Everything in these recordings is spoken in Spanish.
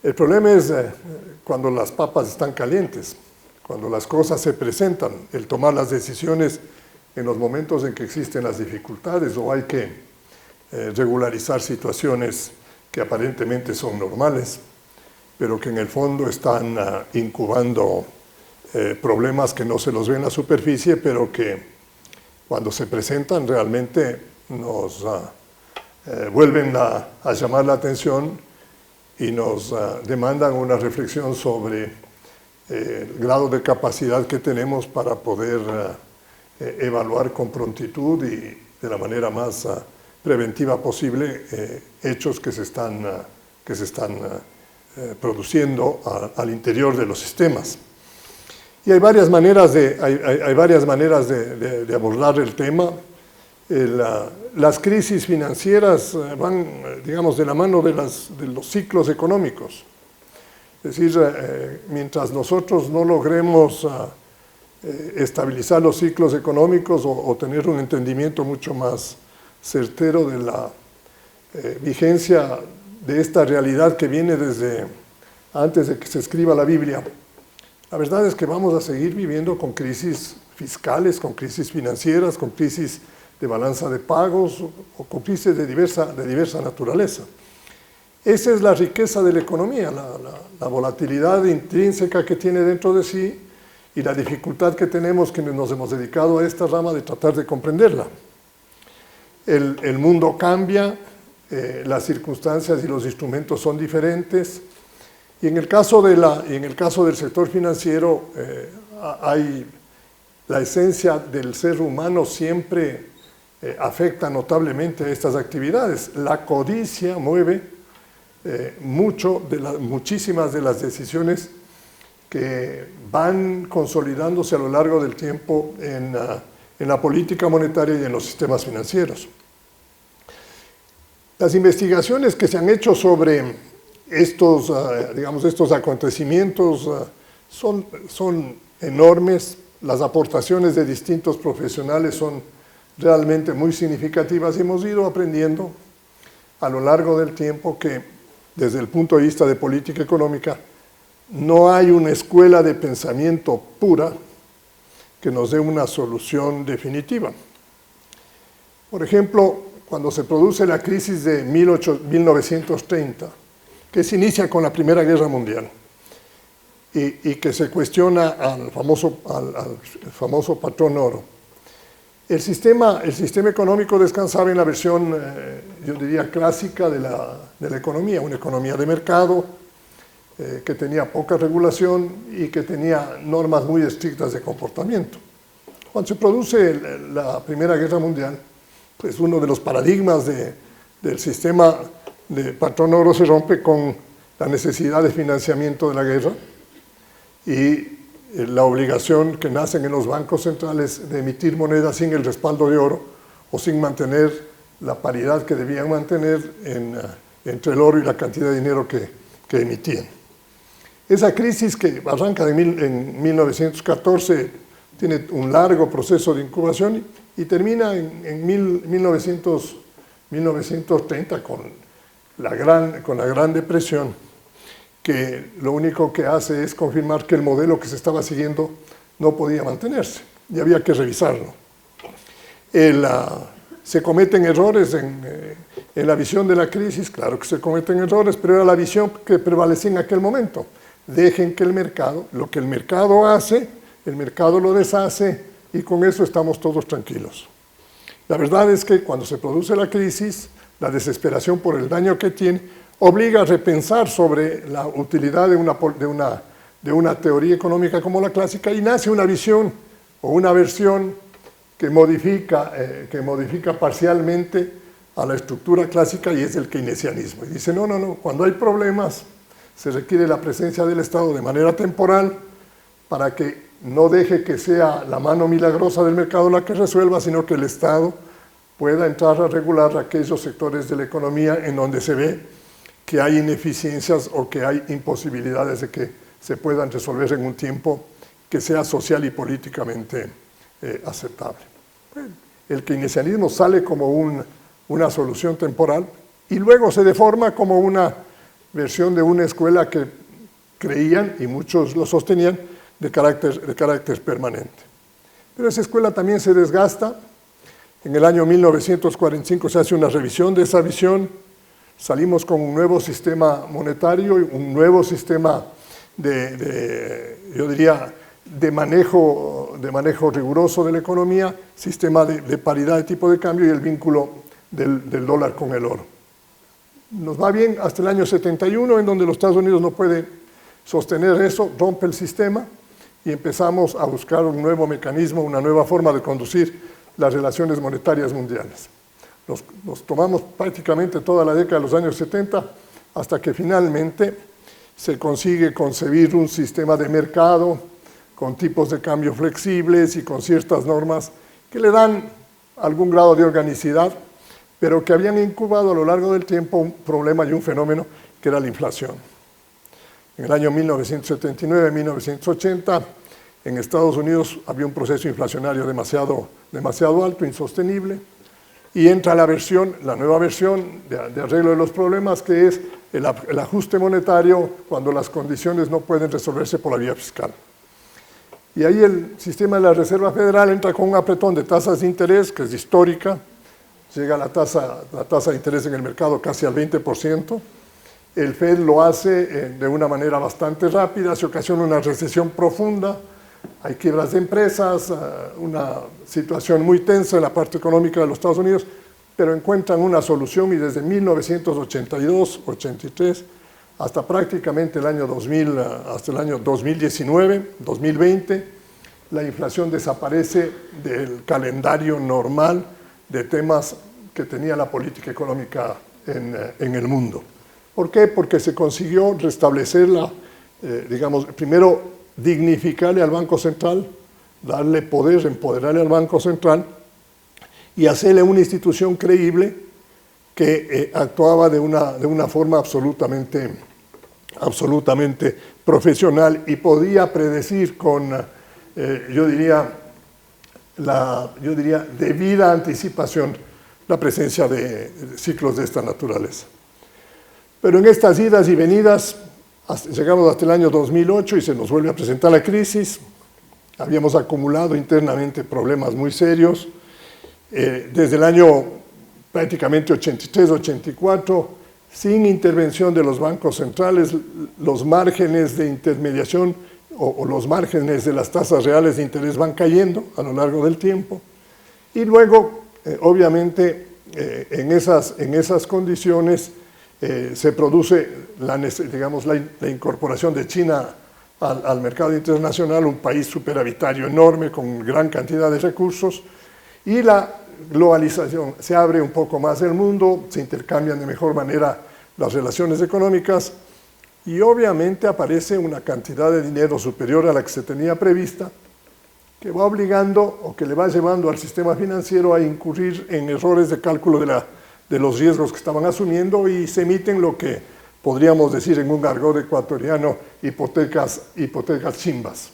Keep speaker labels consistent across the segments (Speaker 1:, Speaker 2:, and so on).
Speaker 1: El problema es cuando las papas están calientes, cuando las cosas se presentan, el tomar las decisiones en los momentos en que existen las dificultades o hay que regularizar situaciones que aparentemente son normales, pero que en el fondo están incubando problemas que no se los ve en la superficie, pero que cuando se presentan realmente nos vuelven a llamar la atención y nos demandan una reflexión sobre el grado de capacidad que tenemos para poder evaluar con prontitud y de la manera más preventiva posible hechos que se están produciendo al interior de los sistemas. Y hay varias maneras de abordar el tema. Las crisis financieras van, digamos, de la mano de los ciclos económicos. Es decir, mientras nosotros no logremos estabilizar los ciclos económicos o tener un entendimiento mucho más certero de la vigencia de esta realidad que viene desde antes de que se escriba la Biblia, la verdad es que vamos a seguir viviendo con crisis fiscales, con crisis financieras, con crisis de balanza de pagos o con crisis de diversa naturaleza. Esa es la riqueza de la economía, la volatilidad intrínseca que tiene dentro de sí y la dificultad que tenemos quienes nos hemos dedicado a esta rama de tratar de comprenderla. El mundo cambia, las circunstancias y los instrumentos son diferentes, y en el caso del sector financiero hay la esencia del ser humano siempre afecta notablemente a estas actividades. La codicia mueve muchísimas de las decisiones que van consolidándose a lo largo del tiempo en la política monetaria y en los sistemas financieros. Las investigaciones que se han hecho sobre estos acontecimientos son enormes. Las aportaciones de distintos profesionales son realmente muy significativas y hemos ido aprendiendo a lo largo del tiempo que desde el punto de vista de política económica no hay una escuela de pensamiento pura que nos dé una solución definitiva. Por ejemplo, cuando se produce la crisis de 1930, que se inicia con la Primera Guerra Mundial y que se cuestiona al famoso patrón oro, el sistema económico descansaba en la versión, yo diría, clásica de la economía, una economía de mercado que tenía poca regulación y que tenía normas muy estrictas de comportamiento. Cuando se produce la Primera Guerra Mundial, pues uno de los paradigmas del sistema de patrón oro se rompe con la necesidad de financiamiento de la guerra y la obligación que nacen en los bancos centrales de emitir moneda sin el respaldo de oro o sin mantener la paridad que debían mantener entre el oro y la cantidad de dinero que emitían. Esa crisis que arranca en 1914 tiene un largo proceso de incubación y termina en 1930 con la Gran Depresión, que lo único que hace es confirmar que el modelo que se estaba siguiendo no podía mantenerse y había que revisarlo. Se cometen errores en la visión de la crisis, claro que se cometen errores, pero era la visión que prevalecía en aquel momento. Dejen que lo que el mercado hace, el mercado lo deshace y con eso estamos todos tranquilos. La verdad es que cuando se produce la crisis, la desesperación por el daño que tiene, obliga a repensar sobre la utilidad de una teoría económica como la clásica y nace una visión o una versión que modifica parcialmente a la estructura clásica y es el keynesianismo. Y dice, no, cuando hay problemas se requiere la presencia del Estado de manera temporal para que no deje que sea la mano milagrosa del mercado la que resuelva, sino que el Estado pueda entrar a regular aquellos sectores de la economía en donde se ve que hay ineficiencias o que hay imposibilidades de que se puedan resolver en un tiempo que sea social y políticamente aceptable. El keynesianismo sale como una solución temporal y luego se deforma como una versión de una escuela que creían, y muchos lo sostenían, de carácter permanente. Pero esa escuela también se desgasta. En el año 1945 se hace una revisión de esa visión, salimos con un nuevo sistema monetario, un nuevo sistema yo diría, de manejo riguroso de la economía, sistema de paridad de tipo de cambio y el vínculo del dólar con el oro. Nos va bien hasta el año 71, en donde los Estados Unidos no puede sostener eso, rompe el sistema y empezamos a buscar un nuevo mecanismo, una nueva forma de conducir las relaciones monetarias mundiales. Nos tomamos prácticamente toda la década de los años 70 hasta que finalmente se consigue concebir un sistema de mercado con tipos de cambio flexibles y con ciertas normas que le dan algún grado de organicidad, pero que habían incubado a lo largo del tiempo un problema y un fenómeno que era la inflación. En el año 1979-1980, en Estados Unidos había un proceso inflacionario demasiado alto, insostenible, y entra la nueva versión de arreglo de los problemas, que es el ajuste monetario cuando las condiciones no pueden resolverse por la vía fiscal. Y ahí el sistema de la Reserva Federal entra con un apretón de tasas de interés, que es histórica, llega la tasa de interés en el mercado casi al 20%, el Fed lo hace de una manera bastante rápida, se ocasiona una recesión profunda, hay quiebras de empresas, una situación muy tensa en la parte económica de los Estados Unidos, pero encuentran una solución y desde 1982, 83, hasta prácticamente el año 2000, hasta el año 2019, 2020, la inflación desaparece del calendario normal de temas que tenía la política económica en el mundo. ¿Por qué? Porque se consiguió restablecerla, digamos, primero dignificarle al Banco Central, darle poder, empoderarle al Banco Central y hacerle una institución creíble que actuaba de una forma absolutamente profesional y podía predecir con, yo diría, debida anticipación la presencia de ciclos de esta naturaleza. Pero en estas idas y venidas, llegamos hasta el año 2008 y se nos vuelve a presentar la crisis. Habíamos acumulado internamente problemas muy serios. Desde el año prácticamente 83-84, sin intervención de los bancos centrales, los márgenes de intermediación o los márgenes de las tasas reales de interés van cayendo a lo largo del tiempo. Y luego, obviamente, en esas condiciones se produce la incorporación de China al mercado internacional, un país superavitario enorme con gran cantidad de recursos, y la globalización, se abre un poco más el mundo, se intercambian de mejor manera las relaciones económicas y obviamente aparece una cantidad de dinero superior a la que se tenía prevista, que va obligando o que le va llevando al sistema financiero a incurrir en errores de cálculo de los riesgos que estaban asumiendo y se emiten lo que podríamos decir en un argot ecuatoriano hipotecas chimbas.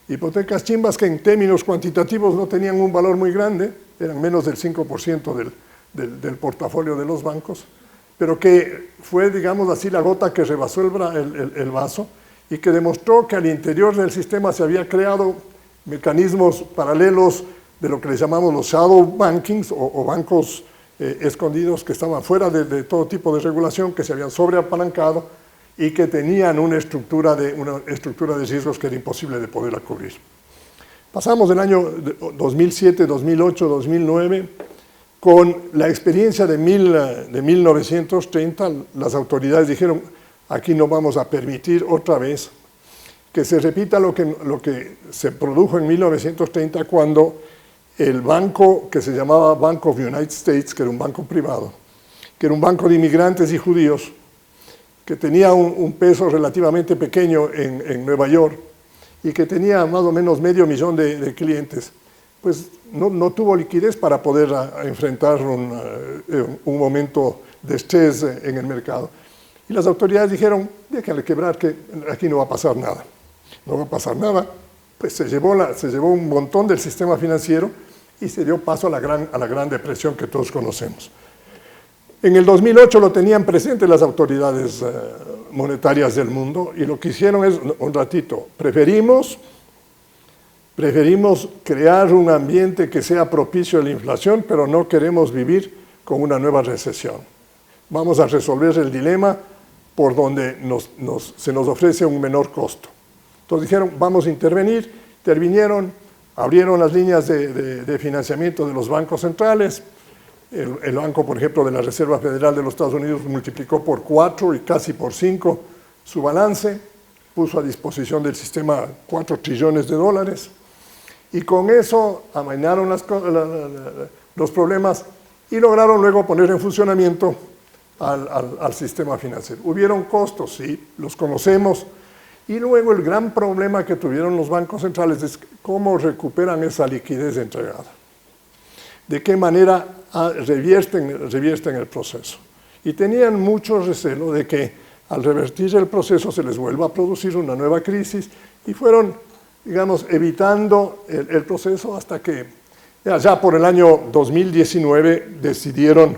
Speaker 1: Hipotecas chimbas que en términos cuantitativos no tenían un valor muy grande, eran menos del 5% del portafolio de los bancos, pero que fue, digamos así, la gota que rebasó el vaso y que demostró que al interior del sistema se había creado mecanismos paralelos de lo que le llamamos los shadow bankings o bancos escondidos que estaban fuera de todo tipo de regulación, que se habían sobreapalancado y que tenían una estructura de riesgos que era imposible de poderla cubrir. Pasamos del año 2007, 2008, 2009, con la experiencia de 1930, las autoridades dijeron, aquí no vamos a permitir otra vez que se repita lo que se produjo en 1930 cuando el banco que se llamaba Bank of the United States, que era un banco privado, que era un banco de inmigrantes y judíos, que tenía un peso relativamente pequeño en Nueva York y que tenía más o menos 500,000 de clientes, pues no tuvo liquidez para poder enfrentar un momento de estrés en el mercado. Y las autoridades dijeron, déjenle quebrar, que aquí no va a pasar nada. No va a pasar nada, pues se llevó un montón del sistema financiero y se dio paso a la gran depresión que todos conocemos. En el 2008 lo tenían presente las autoridades monetarias del mundo y lo que hicieron es, un ratito, preferimos crear un ambiente que sea propicio a la inflación, pero no queremos vivir con una nueva recesión. Vamos a resolver el dilema por donde se nos ofrece un menor costo. Entonces dijeron, vamos a intervinieron, abrieron las líneas de financiamiento de los bancos centrales. El banco, por ejemplo, de la Reserva Federal de los Estados Unidos multiplicó por 4 y casi por 5 su balance, puso a disposición del sistema 4 trillones de dólares y con eso amainaron los problemas y lograron luego poner en funcionamiento al sistema financiero. Hubieron costos, sí, los conocemos, y luego el gran problema que tuvieron los bancos centrales es cómo recuperan esa liquidez entregada. De qué manera revierten el proceso. Y tenían mucho recelo de que al revertir el proceso se les vuelva a producir una nueva crisis y fueron, digamos, evitando el proceso hasta que ya por el año 2019 decidieron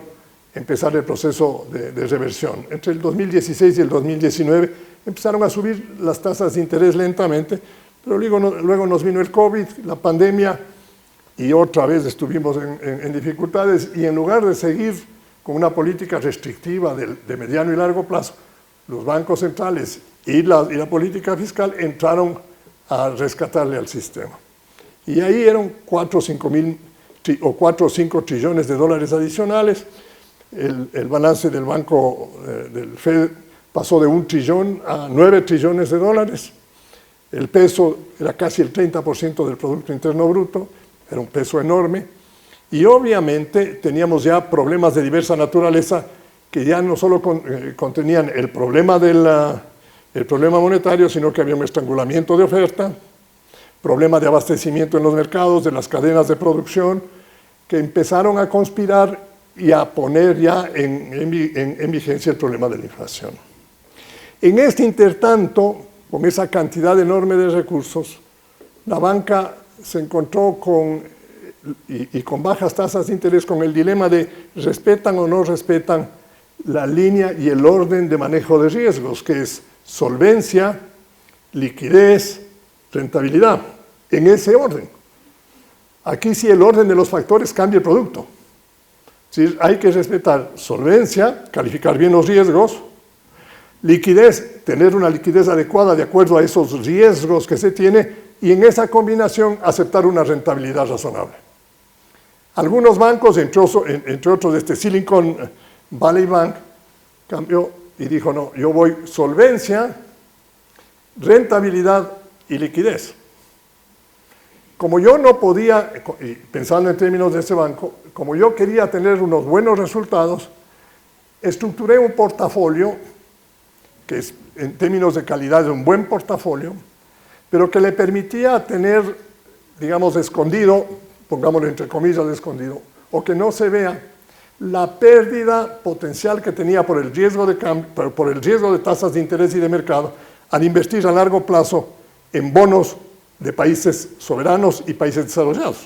Speaker 1: empezar el proceso de reversión. Entre el 2016 y el 2019 empezaron a subir las tasas de interés lentamente, pero luego nos vino el COVID, la pandemia, y otra vez estuvimos en dificultades, y en lugar de seguir con una política restrictiva de mediano y largo plazo, los bancos centrales y la política fiscal entraron a rescatarle al sistema. Y ahí eran 4 o 5 trillones de dólares adicionales. El balance del banco del Fed pasó de 1 trillón a 9 trillones de dólares. El peso era casi el 30% del Producto Interno Bruto. Era un peso enorme, y obviamente teníamos ya problemas de diversa naturaleza que ya no solo contenían el problema monetario, sino que había un estrangulamiento de oferta, problema de abastecimiento en los mercados, de las cadenas de producción, que empezaron a conspirar y a poner ya en vigencia el problema de la inflación. En este intertanto, con esa cantidad enorme de recursos, la banca se encontró con bajas tasas de interés, con el dilema de respetan o no respetan la línea y el orden de manejo de riesgos, que es solvencia, liquidez, rentabilidad, en ese orden. Aquí sí el orden de los factores cambia el producto. ¿Sí? Hay que respetar solvencia, calificar bien los riesgos, liquidez, tener una liquidez adecuada de acuerdo a esos riesgos que se tiene, y en esa combinación aceptar una rentabilidad razonable. Algunos bancos, entre otros Silicon Valley Bank, cambió y dijo, no, yo voy solvencia, rentabilidad y liquidez. Como yo no podía, pensando en términos de ese banco, como yo quería tener unos buenos resultados, estructuré un portafolio, que es en términos de calidad de un buen portafolio, pero que le permitía tener, digamos, escondido, pongámoslo entre comillas de escondido, o que no se vea la pérdida potencial que tenía por el riesgo de tasas de interés y de mercado al invertir a largo plazo en bonos de países soberanos y países desarrollados.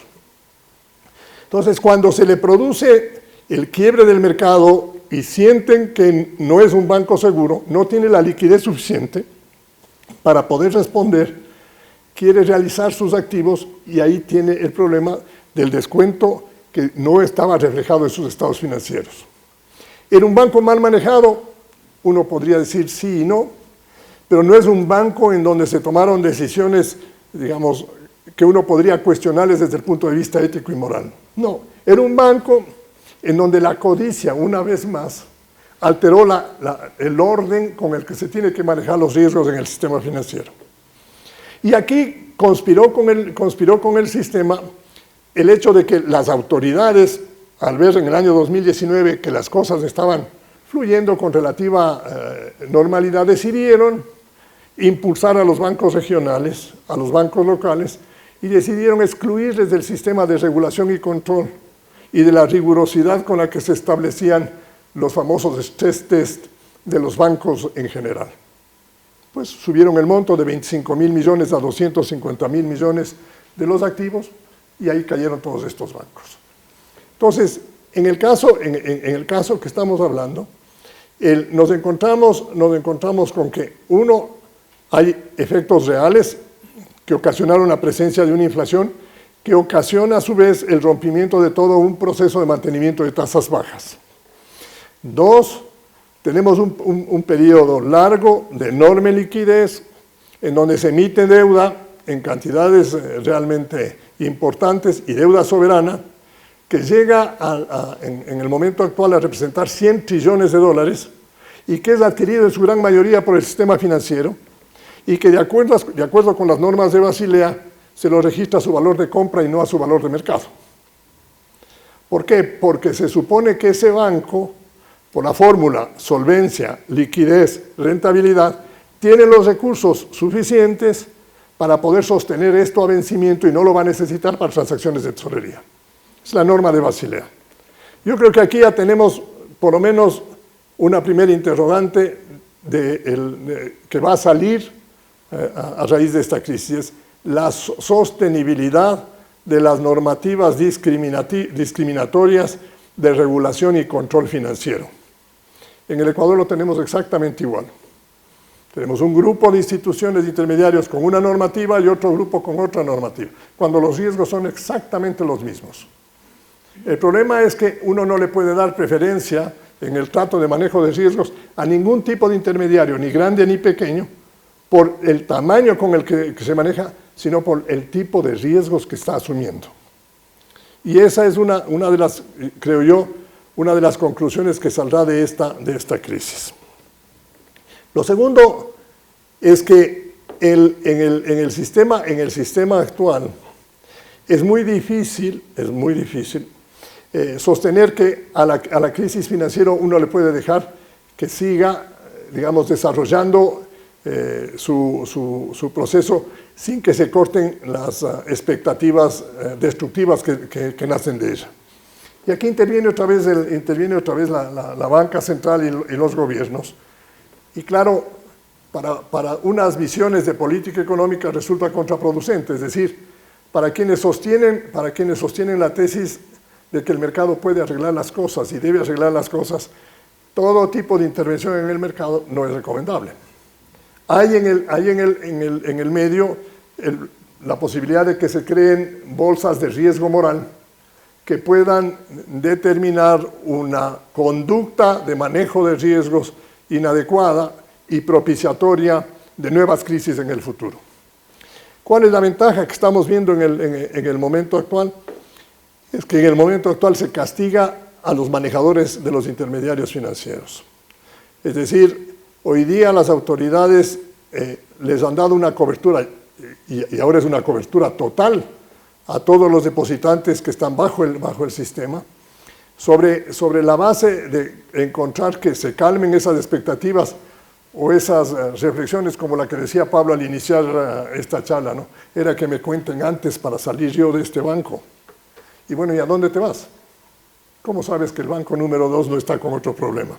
Speaker 1: Entonces, cuando se le produce el quiebre del mercado y sienten que no es un banco seguro, no tiene la liquidez suficiente para poder responder, quiere realizar sus activos, y ahí tiene el problema del descuento que no estaba reflejado en sus estados financieros. ¿Era un banco mal manejado? Uno podría decir sí y no, pero no es un banco en donde se tomaron decisiones, digamos, que uno podría cuestionarles desde el punto de vista ético y moral. No, era un banco en donde la codicia, una vez más, alteró el orden con el que se tiene que manejar los riesgos en el sistema financiero. Y aquí conspiró con el sistema el hecho de que las autoridades, al ver en el año 2019 que las cosas estaban fluyendo con relativa normalidad, decidieron impulsar a los bancos regionales, a los bancos locales, y decidieron excluirles del sistema de regulación y control y de la rigurosidad con la que se establecían los famosos stress test de los bancos en general. Pues subieron el monto de 25.000 millones a 250.000 millones de los activos, y ahí cayeron todos estos bancos. Entonces, En el caso que estamos hablando, nos encontramos con que, uno, hay efectos reales que ocasionaron la presencia de una inflación que ocasiona a su vez el rompimiento de todo un proceso de mantenimiento de tasas bajas. Dos, tenemos un periodo largo de enorme liquidez en donde se emite deuda en cantidades realmente importantes y deuda soberana que llega en el momento actual a representar 100 trillones de dólares y que es adquirido en su gran mayoría por el sistema financiero y que de acuerdo con las normas de Basilea se lo registra a su valor de compra y no a su valor de mercado. ¿Por qué? Porque se supone que ese banco, por la fórmula solvencia, liquidez, rentabilidad, tiene los recursos suficientes para poder sostener esto a vencimiento y no lo va a necesitar para transacciones de tesorería. Es la norma de Basilea. Yo creo que aquí ya tenemos por lo menos una primera interrogante que va a salir a raíz de esta crisis, la sostenibilidad de las normativas discriminatorias de regulación y control financiero. En el Ecuador lo tenemos exactamente igual. Tenemos un grupo de instituciones intermediarios con una normativa y otro grupo con otra normativa, cuando los riesgos son exactamente los mismos. El problema es que uno no le puede dar preferencia en el trato de manejo de riesgos a ningún tipo de intermediario, ni grande ni pequeño, por el tamaño con el que se maneja, sino por el tipo de riesgos que está asumiendo. Y esa es una de las, creo yo, una de las conclusiones que saldrá de esta crisis. Lo segundo es que en el sistema actual es muy difícil sostener que a la crisis financiera uno le puede dejar que siga, digamos, desarrollando su proceso sin que se corten las expectativas destructivas que nacen de ella. Y aquí interviene otra vez la banca central y los gobiernos. Y claro, para unas visiones de política económica resulta contraproducente, es decir, para quienes sostienen la tesis de que el mercado puede arreglar las cosas y debe arreglar las cosas, todo tipo de intervención en el mercado no es recomendable. Hay en el medio la posibilidad de que se creen bolsas de riesgo moral que puedan determinar una conducta de manejo de riesgos inadecuada y propiciatoria de nuevas crisis en el futuro. ¿Cuál es la ventaja que estamos viendo en el momento actual? Es que en el momento actual se castiga a los manejadores de los intermediarios financieros. Es decir, hoy día las autoridades les han dado una cobertura, y ahora es una cobertura total, a todos los depositantes que están bajo el sistema, sobre la base de encontrar que se calmen esas expectativas o esas reflexiones como la que decía Pablo al iniciar esta charla, ¿no? Era que me cuenten antes para salir yo de este banco. Y bueno, ¿y a dónde te vas? ¿Cómo sabes que el banco número 2 no está con otro problema?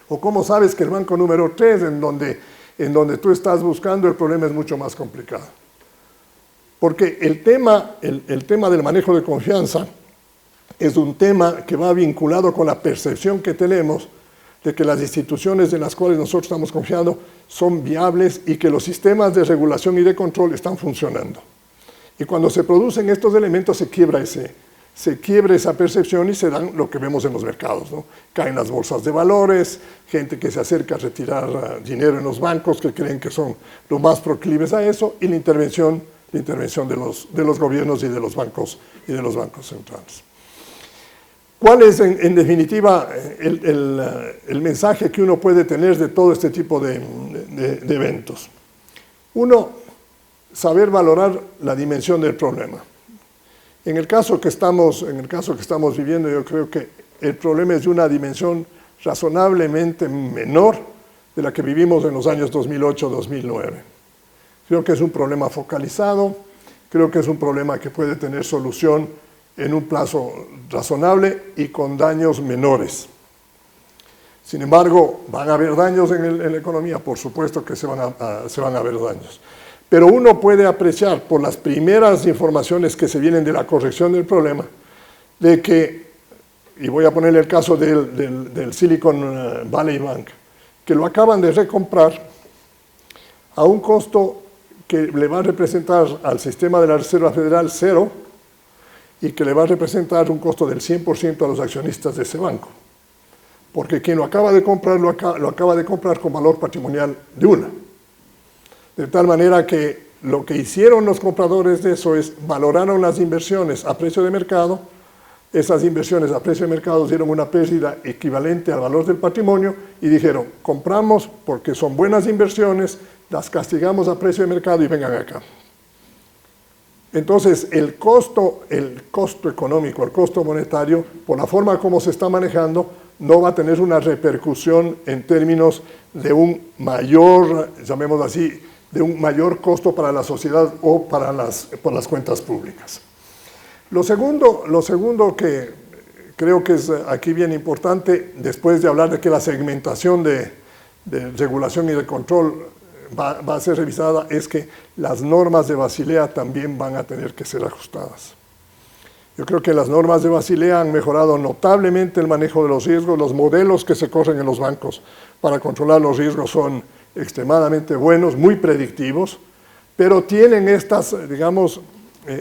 Speaker 1: ¿O cómo sabes que el banco número 3, en donde tú estás buscando, el problema es mucho más complicado? Porque el tema del manejo de confianza es un tema que va vinculado con la percepción que tenemos de que las instituciones en las cuales nosotros estamos confiando son viables y que los sistemas de regulación y de control están funcionando. Y cuando se producen estos elementos se quiebra esa percepción y se dan lo que vemos en los mercados, ¿no? Caen las bolsas de valores, gente que se acerca a retirar dinero en los bancos que creen que son los más proclives a eso, y la intervención de los gobiernos y de los bancos centrales. ¿Cuál es, en definitiva, el mensaje que uno puede tener de todo este tipo de eventos? Uno, saber valorar la dimensión del problema. En el caso que estamos viviendo, yo creo que el problema es de una dimensión razonablemente menor de la que vivimos en los años 2008-2009. Creo que es un problema focalizado, creo que es un problema que puede tener solución en un plazo razonable y con daños menores. Sin embargo, ¿van a haber daños en la economía? Por supuesto que se van a haber daños. Pero uno puede apreciar por las primeras informaciones que se vienen de la corrección del problema, de que y voy a poner el caso del Silicon Valley Bank, que lo acaban de recomprar a un costo que le va a representar al sistema de la Reserva Federal cero y que le va a representar un costo del 100% a los accionistas de ese banco. Porque quien lo acaba de comprar, lo acaba de comprar con valor patrimonial de una. De tal manera que lo que hicieron los compradores de eso es valoraron las inversiones a precio de mercado. Esas inversiones a precio de mercado dieron una pérdida equivalente al valor del patrimonio y dijeron, compramos porque son buenas inversiones, las castigamos a precio de mercado y vengan acá. Entonces, el costo económico, el costo monetario, por la forma como se está manejando, no va a tener una repercusión en términos de un mayor, llamémoslo así, de un mayor costo para la sociedad o para por las cuentas públicas. Lo segundo que creo que es aquí bien importante, después de hablar de que la segmentación de regulación y de control va a ser revisada, es que las normas de Basilea también van a tener que ser ajustadas. Yo creo que las normas de Basilea han mejorado notablemente el manejo de los riesgos. Los modelos que se corren en los bancos para controlar los riesgos son extremadamente buenos, muy predictivos, pero tienen estas, digamos,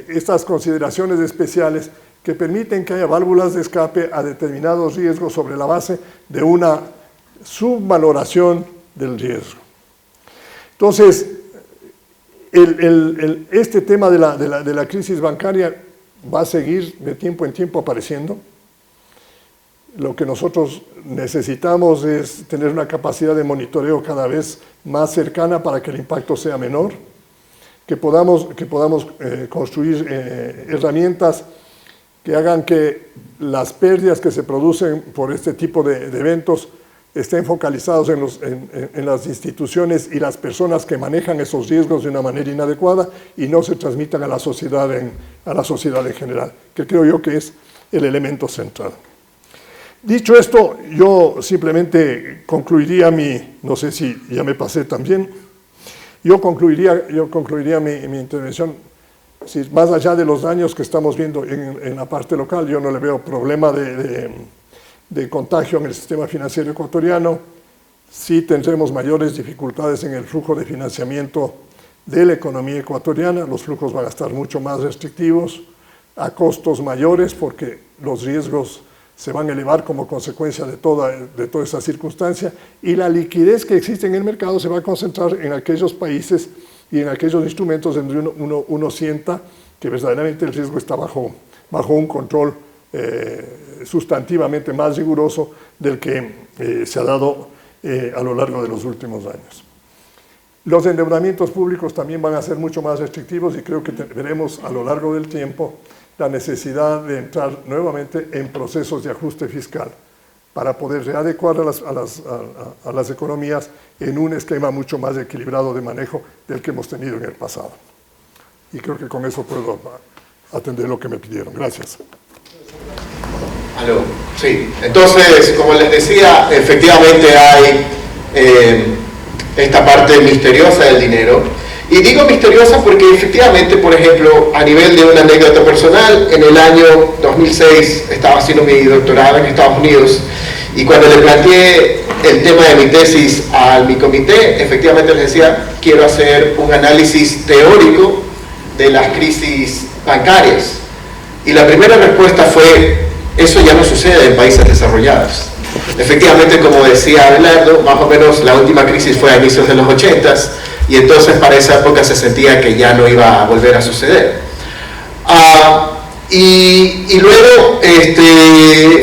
Speaker 1: estas consideraciones especiales que permiten que haya válvulas de escape a determinados riesgos sobre la base de una subvaloración del riesgo. Entonces, este tema de la crisis bancaria va a seguir de tiempo en tiempo apareciendo. Lo que nosotros necesitamos es tener una capacidad de monitoreo cada vez más cercana para que el impacto sea menor, que podamos construir herramientas que hagan que las pérdidas que se producen por este tipo de eventos estén focalizados en las instituciones y las personas que manejan esos riesgos de una manera inadecuada y no se transmitan a la sociedad en general, que creo yo que es el elemento central. Dicho esto, yo simplemente concluiría no sé si ya me pasé también, yo concluiría mi intervención, si más allá de los daños que estamos viendo en la parte local, yo no le veo problema de contagio en el sistema financiero ecuatoriano. Sí tendremos mayores dificultades en el flujo de financiamiento de la economía ecuatoriana, los flujos van a estar mucho más restrictivos, a costos mayores porque los riesgos se van a elevar como consecuencia de toda esa circunstancia y la liquidez que existe en el mercado se va a concentrar en aquellos países y en aquellos instrumentos donde uno sienta que verdaderamente el riesgo está bajo un control sustantivamente más riguroso del que se ha dado a lo largo de los últimos años. Los endeudamientos públicos también van a ser mucho más restrictivos y creo que veremos a lo largo del tiempo la necesidad de entrar nuevamente en procesos de ajuste fiscal para poder readecuar a las economías en un esquema mucho más equilibrado de manejo del que hemos tenido en el pasado. Y creo que con eso puedo atender lo que me pidieron. Gracias.
Speaker 2: Aló. Sí, entonces, como les decía, efectivamente hay esta parte misteriosa del dinero. Y digo misteriosa porque efectivamente, por ejemplo, a nivel de una anécdota personal, en el año 2006 estaba haciendo mi doctorado en Estados Unidos y cuando le planteé el tema de mi tesis a mi comité, efectivamente les decía, quiero hacer un análisis teórico de las crisis bancarias. Y la primera respuesta fue, eso ya no sucede en países desarrollados. Efectivamente, como decía Abelardo, más o menos la última crisis fue a inicios de los 80s, y entonces para esa época se sentía que ya no iba a volver a suceder. Y luego,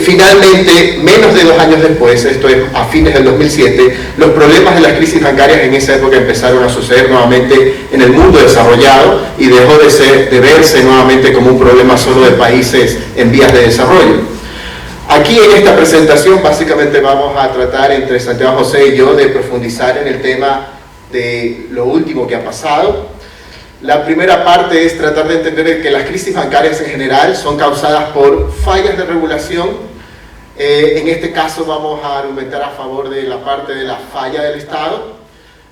Speaker 2: finalmente, menos de 2 años después, esto es a fines del 2007, los problemas de las crisis bancarias en esa época empezaron a suceder nuevamente en el mundo desarrollado y dejó de verse nuevamente como un problema solo de países en vías de desarrollo. Aquí en esta presentación básicamente vamos a tratar entre Santiago José y yo de profundizar en el tema de lo último que ha pasado. La primera parte es tratar de entender que las crisis bancarias en general son causadas por fallas de regulación. En este caso vamos a argumentar a favor de la parte de la falla del Estado.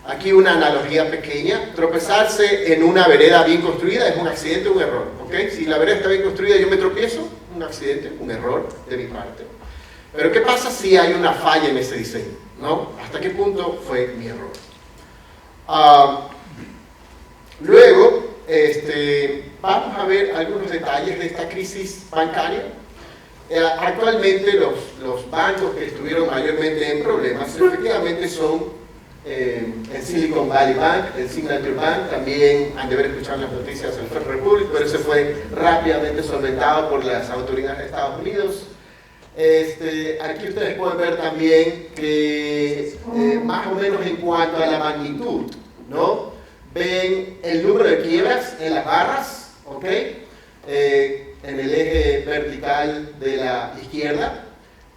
Speaker 2: Aquí una analogía pequeña. Tropezarse en una vereda bien construida es un accidente o un error. ¿Okay? Si la vereda está bien construida y yo me tropiezo, un accidente, un error de mi parte. Pero ¿qué pasa si hay una falla en ese diseño? ¿No? ¿Hasta qué punto fue mi error? Luego, vamos a ver algunos detalles de esta crisis bancaria. Actualmente los bancos que estuvieron mayormente en problemas efectivamente son el Silicon Valley Bank, el Signature Bank, también han de haber escuchado las noticias del First Republic, pero ese fue rápidamente solventado por las autoridades de Estados Unidos. Aquí ustedes pueden ver también que más o menos en cuanto a la magnitud, ¿no? Ven el número de quiebras en las barras, ¿ok? En el eje vertical de la izquierda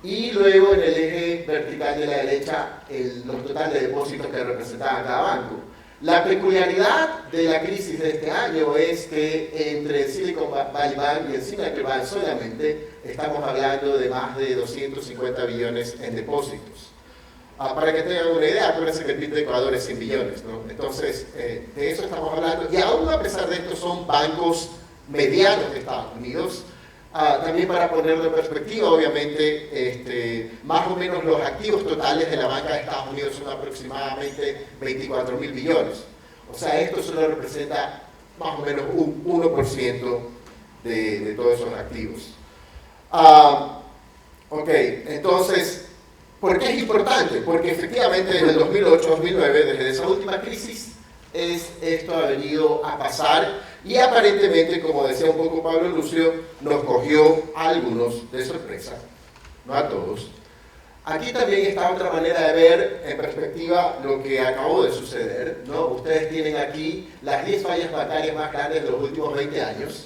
Speaker 2: y luego en el eje vertical de la derecha los totales de depósitos que representaban cada banco. La peculiaridad de la crisis de este año es que entre el Silicon Valley Bank y el Signature Bank solamente estamos hablando de más de 250 billones en depósitos. Para que tengan una idea, acuérdense que el PIB de Ecuador es 100 billones, ¿no? Entonces, de eso estamos hablando. Y aún a pesar de esto, son bancos medianos de Estados Unidos. También para ponerlo en perspectiva, obviamente, más o menos los activos totales de la banca de Estados Unidos son aproximadamente 24.000 billones. O sea, esto solo representa más o menos un 1% de todos esos activos. Ok, entonces, ¿por qué es importante? Porque efectivamente desde el 2008-2009, desde esa última crisis, esto ha venido a pasar y aparentemente, como decía un poco Pablo Lucio, nos cogió a algunos de sorpresa, no a todos. Aquí también está otra manera de ver en perspectiva lo que acabó de suceder, ¿no? Ustedes tienen aquí las 10 fallas bancarias más grandes de los últimos 20 años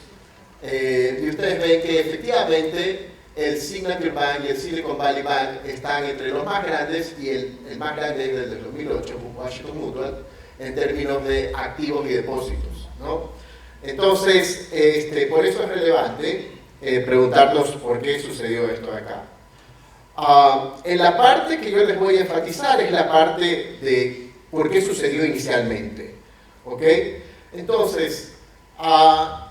Speaker 2: y ustedes ven que efectivamente el Signature Bank y el Silicon Valley Bank están entre los más grandes y el más grande es del 2008, Washington Mutual, en términos de activos y depósitos, ¿no? Entonces, por eso es relevante preguntarnos por qué sucedió esto de acá. En la parte que yo les voy a enfatizar es la parte de por qué sucedió inicialmente, ¿ok? Entonces,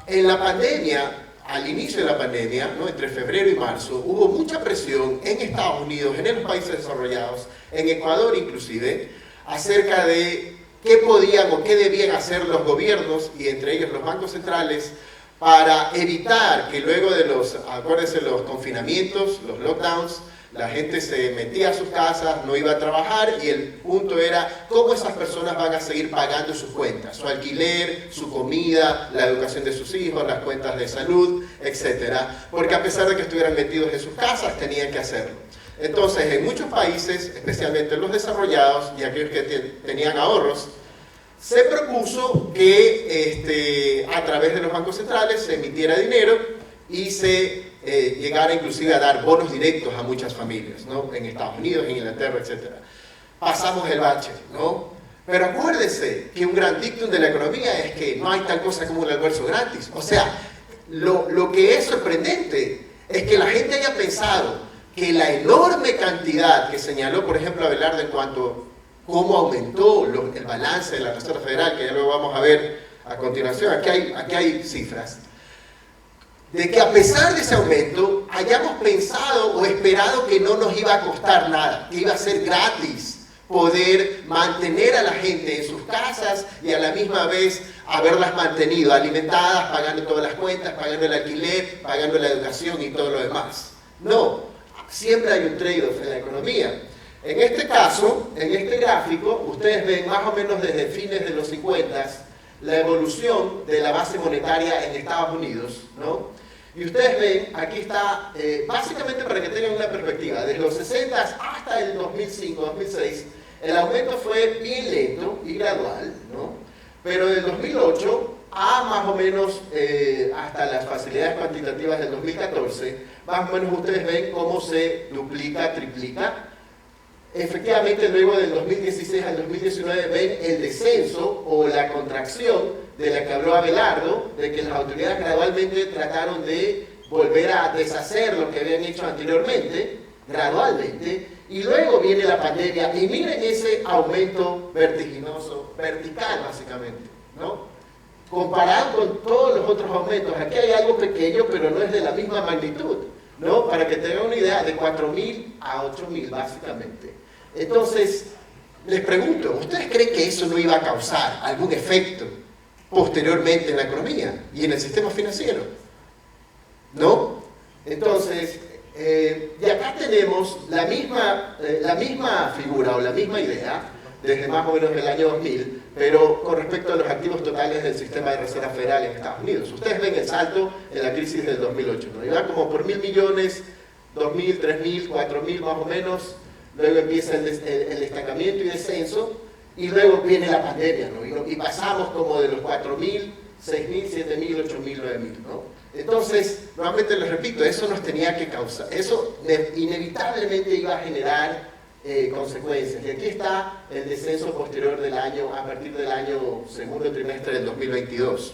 Speaker 2: en la pandemia, al inicio de la pandemia, ¿no? Entre febrero y marzo, hubo mucha presión en Estados Unidos, en los países desarrollados, en Ecuador inclusive, acerca de qué podían o qué debían hacer los gobiernos y entre ellos los bancos centrales para evitar que luego de acuérdense, los confinamientos, los lockdowns, la gente se metía a sus casas, no iba a trabajar y el punto era cómo esas personas van a seguir pagando sus cuentas, su alquiler, su comida, la educación de sus hijos, las cuentas de salud, etc. Porque a pesar de que estuvieran metidos en sus casas, tenían que hacerlo. Entonces, en muchos países, especialmente los desarrollados y aquellos que tenían ahorros, se propuso que a través de los bancos centrales se emitiera dinero y se llegara inclusive a dar bonos directos a muchas familias, ¿no? En Estados Unidos, en Inglaterra, etc. Pasamos el bache, ¿no? Pero acuérdese que un gran dictum de la economía es que no hay tal cosa como un almuerzo gratis. O sea, lo que es sorprendente es que la gente haya pensado que la enorme cantidad que señaló, por ejemplo, Abelardo en cuanto a cómo aumentó el balance de la Reserva Federal, que ya lo vamos a ver a continuación, aquí hay cifras, de que a pesar de ese aumento hayamos pensado o esperado que no nos iba a costar nada, que iba a ser gratis poder mantener a la gente en sus casas y a la misma vez haberlas mantenido alimentadas, pagando todas las cuentas, pagando el alquiler, pagando la educación y todo lo demás. No, siempre hay un trade-off en la economía. En este caso, en este gráfico, ustedes ven más o menos desde fines de los 50 la evolución de la base monetaria en Estados Unidos, ¿no? Y ustedes ven, aquí está, básicamente para que tengan una perspectiva, desde los 60 hasta el 2005-2006, el aumento fue bien lento y gradual, ¿no? Pero del 2008 a más o menos hasta las facilidades cuantitativas del 2014, más o menos ustedes ven cómo se duplica, triplica. Efectivamente, luego del 2016 al 2019 ven el descenso o la contracción de la que habló Abelardo, de que las autoridades gradualmente trataron de volver a deshacer lo que habían hecho anteriormente, gradualmente, y luego viene la pandemia, y miren ese aumento vertiginoso, vertical básicamente, ¿no? Comparado con todos los otros aumentos. Aquí hay algo pequeño, pero no es de la misma magnitud, ¿no? Para que tengan una idea, de 4.000 a 8.000 básicamente. Entonces, les pregunto, ¿ustedes creen que eso no iba a causar algún efecto posteriormente en la economía y en el sistema financiero? ¿No? Entonces, y acá tenemos la misma figura o la misma idea desde más o menos el año 2000, pero con respecto a los activos totales del sistema de reserva federal en Estados Unidos. Ustedes ven el salto en la crisis del 2008, ¿no? Iba como por 1.000 millones, 2.000, 3.000, 4.000 más o menos, luego empieza el estancamiento y descenso, y luego viene la pandemia, ¿no? Y pasamos como de los 4.000, 6.000, 7.000, 8.000, 9.000, ¿no? Entonces, nuevamente les repito, eso nos tenía que causar, eso inevitablemente iba a generar consecuencias. Y aquí está el descenso posterior del año, a partir del año segundo trimestre del 2022.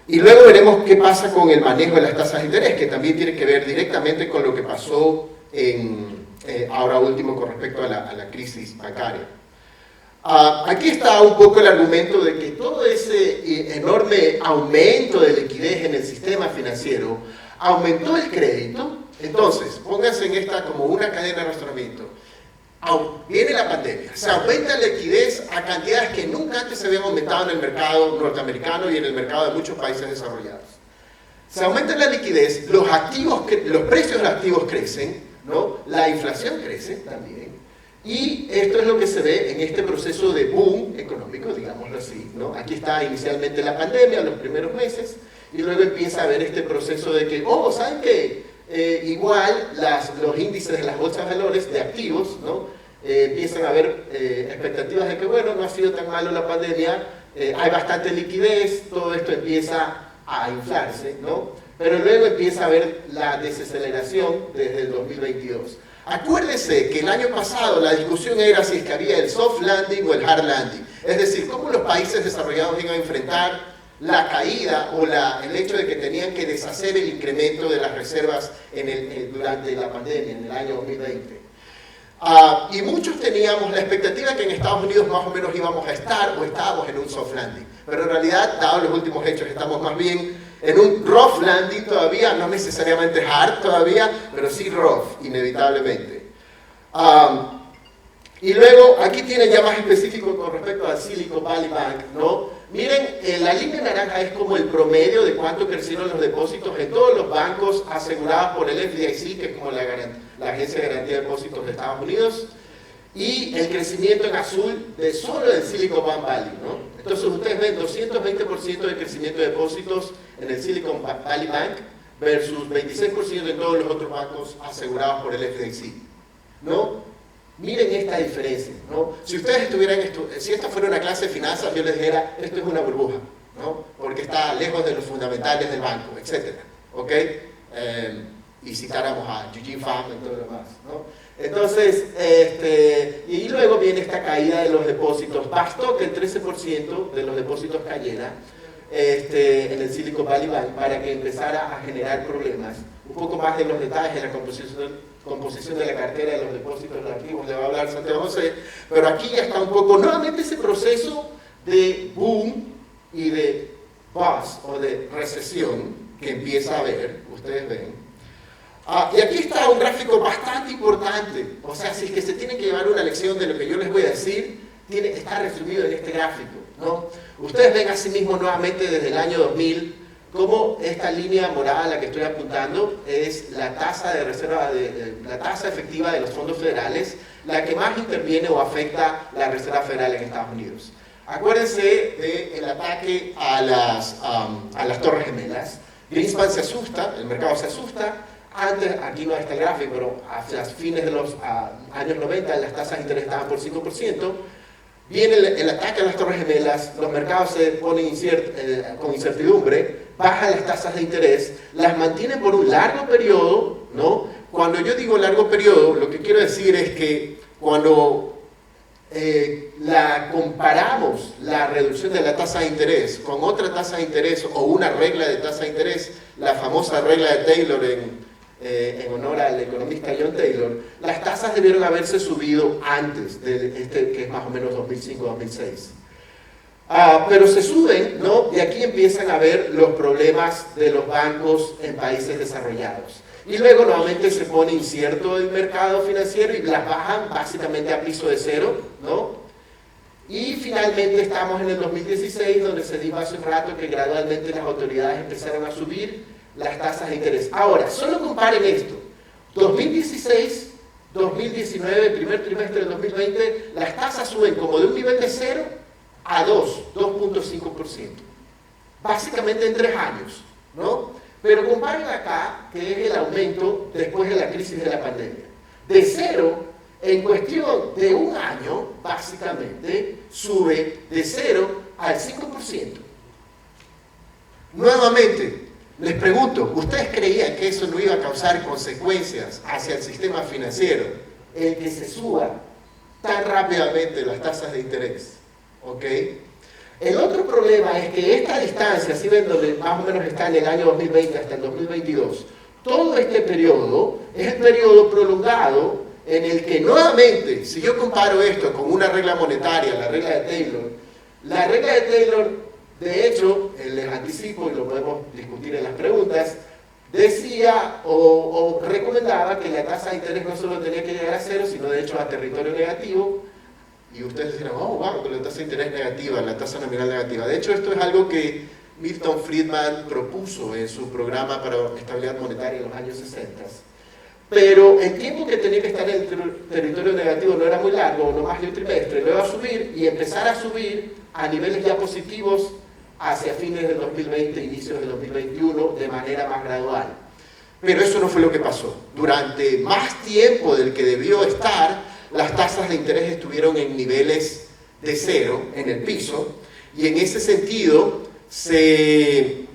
Speaker 2: Y luego veremos qué pasa con el manejo de las tasas de interés, que también tiene que ver directamente con lo que pasó ahora último con respecto a la crisis bancaria. Aquí está un poco el argumento de que todo ese enorme aumento de liquidez en el sistema financiero aumentó el crédito. Entonces, pónganse en esta como una cadena de razonamiento. Viene la pandemia, se aumenta la liquidez a cantidades que nunca antes se habían aumentado en el mercado norteamericano y en el mercado de muchos países desarrollados. Se aumenta la liquidez, los precios de los activos crecen, ¿no? La inflación crece también. Y esto es lo que se ve en este proceso de boom económico, digámoslo así, ¿no? Aquí está inicialmente la pandemia, los primeros meses, y luego empieza a haber este proceso de que, ¿saben qué? Igual los índices de las bolsas de valores de activos, ¿no? Empiezan a haber expectativas de que, bueno, no ha sido tan malo la pandemia, hay bastante liquidez, todo esto empieza a inflarse, ¿no? Pero luego empieza a haber la desaceleración desde el 2022. Acuérdense que el año pasado la discusión era si es que había el soft landing o el hard landing. Es decir, cómo los países desarrollados iban a enfrentar la caída o el hecho de que tenían que deshacer el incremento de las reservas durante la pandemia, en el año 2020. Y muchos teníamos la expectativa que en Estados Unidos más o menos íbamos a estar o estábamos en un soft landing. Pero en realidad, dados los últimos hechos, estamos más bien en un rough landing todavía, no necesariamente hard todavía, pero sí rough, inevitablemente. Y luego, aquí tienen ya más específico con respecto al Silicon Valley Bank, ¿no? Miren, la línea naranja es como el promedio de cuánto crecieron los depósitos en todos los bancos asegurados por el FDIC, que es como la Agencia de Garantía de Depósitos de Estados Unidos, y el crecimiento en azul de solo el Silicon Valley, ¿no? Entonces ustedes ven 220% de crecimiento de depósitos en el Silicon Valley Bank versus 26% en todos los otros bancos asegurados por el FDIC, ¿no? Miren esta diferencia, ¿no? Si ustedes estuvieran, si esta fuera una clase de finanzas, yo les dijera, esto es una burbuja, ¿no? Porque está lejos de los fundamentales del banco, etc. ¿Ok? Y citáramos a Eugene Pham y todo lo demás, ¿no? Entonces, y luego viene esta caída de los depósitos. Bastó que el 13% de los depósitos cayera en el Silicon Valley Bank para que empezara a generar problemas. Un poco más de los detalles de la composición de la cartera de los depósitos de los activos le va a hablar Santiago José, pero aquí ya está un poco nuevamente ese proceso de boom y de bust o de recesión que empieza a haber, ustedes ven. Y aquí está un gráfico bastante importante, o sea, si es que se tienen que llevar una lección de lo que yo les voy a decir, está resumido en este gráfico, ¿no? Ustedes ven asimismo nuevamente desde el año 2000 cómo esta línea morada a la que estoy apuntando es la tasa de reserva, la tasa efectiva de los fondos federales, la que más interviene o afecta la Reserva Federal en Estados Unidos. Acuérdense del ataque a las Torres Gemelas. Greenspan se asusta, el mercado se asusta. Antes, aquí no está el gráfico, pero hacia fines de los años 90 las tasas de interés estaban por 5%. Viene el ataque a las Torres Gemelas, los mercados se ponen con incertidumbre, bajan las tasas de interés, las mantienen por un largo periodo, ¿no? Cuando yo digo largo periodo, lo que quiero decir es que cuando comparamos la reducción de la tasa de interés con otra tasa de interés o una regla de tasa de interés, la famosa regla de Taylor en honor al economista John Taylor, las tasas debieron haberse subido antes de que es más o menos 2005-2006. Pero se suben, ¿no? Y aquí empiezan a ver los problemas de los bancos en países desarrollados. Y luego nuevamente se pone incierto el mercado financiero y las bajan básicamente a piso de cero, ¿no? Y finalmente estamos en el 2016, donde se dijo hace un rato que gradualmente las autoridades empezaron a subir las tasas de interés. Ahora, solo comparen esto. 2016, 2019, primer trimestre del 2020, las tasas suben como de un nivel de 0 a 2.5%. Básicamente en 3 años, ¿no? Pero comparen acá, que es el aumento después de la crisis de la pandemia. De 0, en cuestión de un año, básicamente, sube de 0 al 5%. Nuevamente, les pregunto, ¿ustedes creían que eso no iba a causar consecuencias hacia el sistema financiero, el que se suba tan rápidamente las tasas de interés? ¿Ok? El otro problema es que esta distancia, si ven donde más o menos está en el año 2020 hasta el 2022, todo este periodo es el periodo prolongado en el que nuevamente, si yo comparo esto con una regla monetaria, la regla de Taylor, de hecho, les anticipo y lo podemos discutir en las preguntas, decía o recomendaba que la tasa de interés no solo tenía que llegar a 0, sino de hecho a territorio negativo. Y ustedes dirán, oh, wow, la tasa de interés negativa, la tasa nominal negativa. De hecho, esto es algo que Milton Friedman propuso en su programa para estabilidad monetaria en los años 60. Pero el tiempo que tenía que estar en el territorio negativo no era muy largo, no más de un trimestre. Luego a subir y empezar a subir a niveles ya positivos hacia fines del 2020, inicios del 2021, de manera más gradual. Pero eso no fue lo que pasó. Durante más tiempo del que debió estar, las tasas de interés estuvieron en niveles de 0, en el piso, y en ese sentido se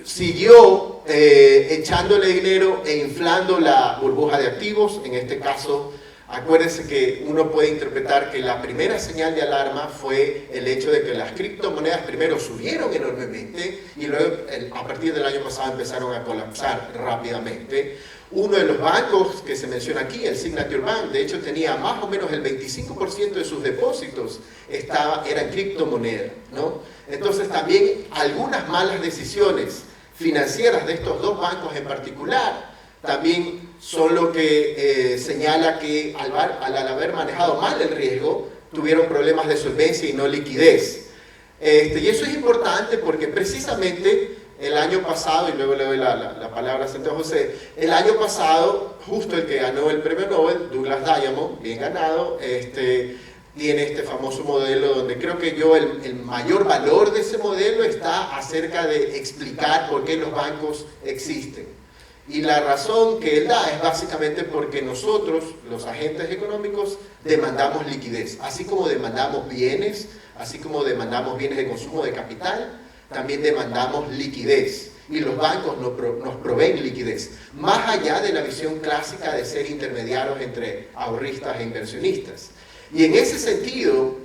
Speaker 2: siguió echándole dinero e inflando la burbuja de activos. En este caso, acuérdense que uno puede interpretar que la primera señal de alarma fue el hecho de que las criptomonedas primero subieron enormemente y luego a partir del año pasado empezaron a colapsar rápidamente. Uno de los bancos que se menciona aquí, el Signature Bank, de hecho tenía más o menos el 25% de sus depósitos eran criptomonedas, ¿no? Entonces también algunas malas decisiones financieras de estos dos bancos en particular también son lo que señala que al haber manejado mal el riesgo tuvieron problemas de solvencia y no liquidez. Y eso es importante porque precisamente el año pasado, y luego le doy la palabra a Santiago José, el año pasado, justo el que ganó el premio Nobel, Douglas Diamond, bien ganado, tiene este famoso modelo donde creo que el mayor valor de ese modelo está acerca de explicar por qué los bancos existen. Y la razón que él da es básicamente porque nosotros, los agentes económicos, demandamos liquidez. Así como demandamos bienes, así como demandamos bienes de consumo de capital, también demandamos liquidez. Y los bancos nos proveen liquidez. Más allá de la visión clásica de ser intermediarios entre ahorristas e inversionistas. Y en ese sentido,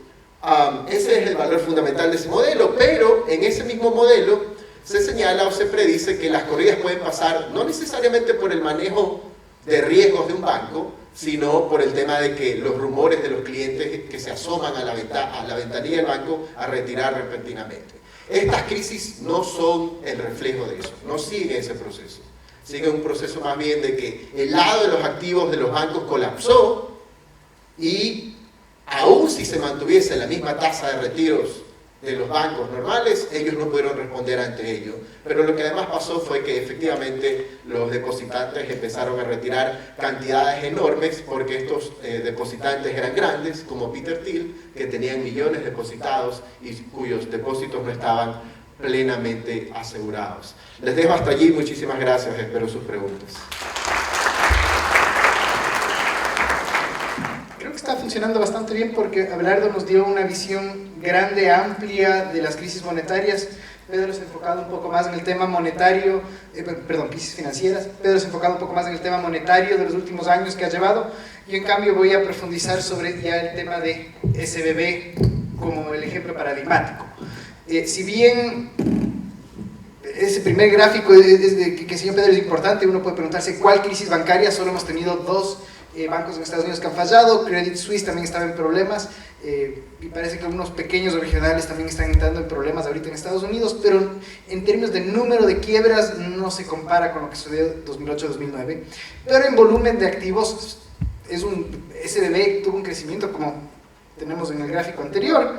Speaker 2: ese es el valor fundamental de ese modelo. Pero en ese mismo modelo se señala o se predice que las corridas pueden pasar no necesariamente por el manejo de riesgos de un banco, sino por el tema de que los rumores de los clientes que se asoman a la ventanilla del banco a retirar repentinamente. Estas crisis no son el reflejo de eso, no siguen ese proceso. Siguen un proceso más bien de que el lado de los activos de los bancos colapsó y aún si se mantuviese la misma tasa de retiros de los bancos normales, ellos no pudieron responder ante ello. Pero lo que además pasó fue que efectivamente los depositantes empezaron a retirar cantidades enormes porque estos depositantes eran grandes, como Peter Thiel, que tenían millones depositados y cuyos depósitos no estaban plenamente asegurados. Les dejo hasta allí, muchísimas gracias, espero sus preguntas.
Speaker 3: Creo que está funcionando bastante bien porque Abelardo nos dio una visión grande, amplia de las crisis monetarias. Pedro se ha enfocado un poco más en el tema monetario, crisis financieras. Pedro se ha enfocado un poco más en el tema monetario de los últimos años que ha llevado. Yo en cambio voy a profundizar sobre ya el tema de SBB como el ejemplo paradigmático. Si bien ese primer gráfico que señor Pedro es importante, uno puede preguntarse cuál crisis bancaria. Solo hemos tenido dos bancos en Estados Unidos que han fallado. Credit Suisse también estaba en problemas y parece que algunos pequeños regionales también están entrando en problemas ahorita en Estados Unidos, pero en términos de número de quiebras no se compara con lo que sucedió en 2008-2009, pero en volumen de activos SBB tuvo un crecimiento, como tenemos en el gráfico anterior,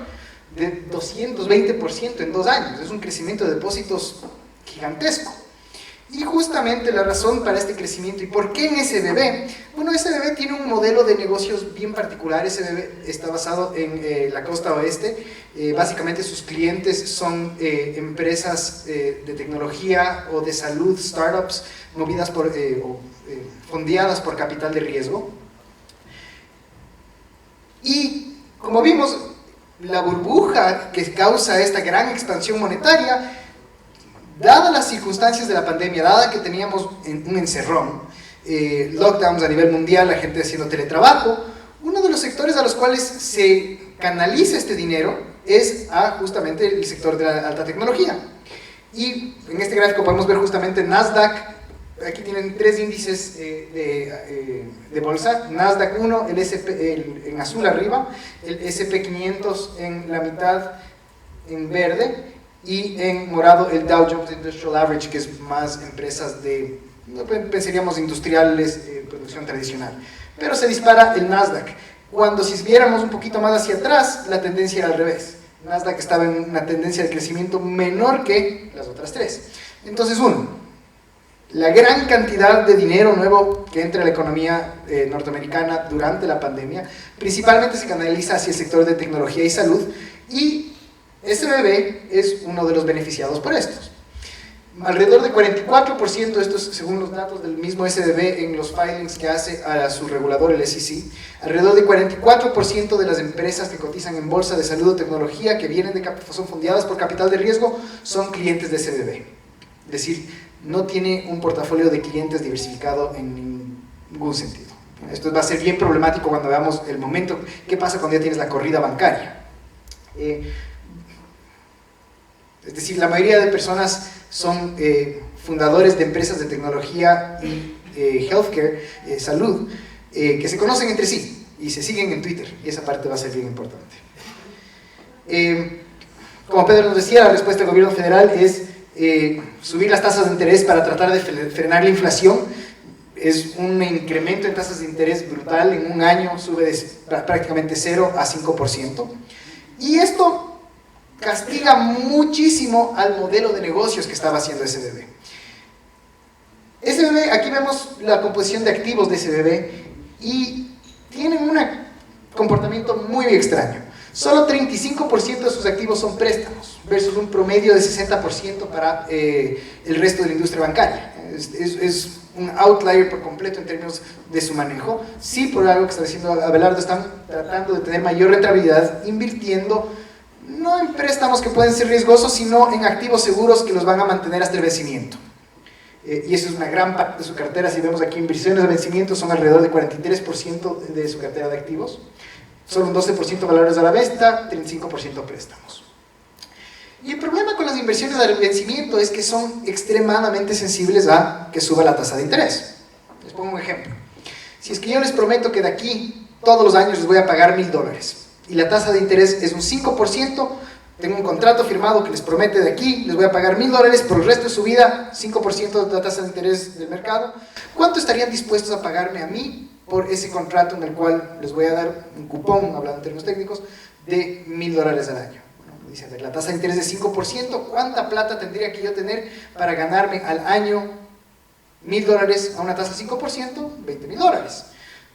Speaker 3: de 220% en 2 años. Es un crecimiento de depósitos gigantesco. Y justamente la razón para este crecimiento, ¿y por qué en SBB? Bueno, SBB tiene un modelo de negocios bien particular. SBB está basado en la costa oeste. Básicamente sus clientes son empresas de tecnología o de salud, startups, movidas por, fondeadas por capital de riesgo. Y como vimos, la burbuja que causa esta gran expansión monetaria, dadas las circunstancias de la pandemia, dada que teníamos un encerrón, lockdowns a nivel mundial, la gente haciendo teletrabajo, uno de los sectores a los cuales se canaliza este dinero es justamente el sector de la alta tecnología. Y en este gráfico podemos ver justamente Nasdaq. Aquí tienen 3 índices de bolsa: Nasdaq 1, el SP en azul arriba, el SP500 en la mitad en verde, y en morado el Dow Jones Industrial Average, que es más empresas de, pensaríamos, industriales, producción tradicional. Pero se dispara el Nasdaq. Cuando si viéramos un poquito más hacia atrás, la tendencia era al revés. Nasdaq estaba en una tendencia de crecimiento menor que las otras 3. Entonces, la gran cantidad de dinero nuevo que entra a la economía norteamericana durante la pandemia, principalmente se canaliza hacia el sector de tecnología y salud, y SBB es uno de los beneficiados por estos. Alrededor de 44%, estos según los datos del mismo SBB en los filings que hace a su regulador, el SEC, alrededor de 44% de las empresas que cotizan en bolsa de salud o tecnología que son fondeadas por capital de riesgo son clientes de SBB. Es decir, no tiene un portafolio de clientes diversificado en ningún sentido. Esto va a ser bien problemático cuando veamos el momento, qué pasa cuando ya tienes la corrida bancaria. Es decir, la mayoría de personas son fundadores de empresas de tecnología y healthcare, salud, que se conocen entre sí y se siguen en Twitter, y esa parte va a ser bien importante. Como Pedro nos decía, la respuesta del gobierno federal es subir las tasas de interés para tratar de frenar la inflación. Es un incremento en tasas de interés brutal. En un año sube de prácticamente 0 a 5%. Y esto castiga muchísimo al modelo de negocios que estaba haciendo SBB. SBB, aquí vemos la composición de activos de SBB y tienen un comportamiento muy extraño. Solo 35% de sus activos son préstamos, versus un promedio de 60% para el resto de la industria bancaria. Es un outlier por completo en términos de su manejo. Sí, por algo que está diciendo Abelardo, están tratando de tener mayor rentabilidad, invirtiendo no en préstamos que pueden ser riesgosos, sino en activos seguros que los van a mantener hasta el vencimiento. Y eso es una gran parte de su cartera. Si vemos aquí, inversiones de vencimiento son alrededor de 43% de su cartera de activos. Solo un 12% valores a la venta, 35% préstamos. Y el problema con las inversiones al vencimiento es que son extremadamente sensibles a que suba la tasa de interés. Les pongo un ejemplo. Si es que yo les prometo que de aquí todos los años les voy a pagar $1000 y la tasa de interés es un 5%, tengo un contrato firmado que les promete de aquí les voy a pagar $1000 por el resto de su vida, 5% de la tasa de interés del mercado. ¿Cuánto estarían dispuestos a pagarme a mí por ese contrato en el cual les voy a dar un cupón, hablando en términos técnicos, de $1000 al año? Bueno, dice, la tasa de interés de 5%, ¿cuánta plata tendría que yo tener para ganarme al año $1000 a una tasa de 5%? $20,000.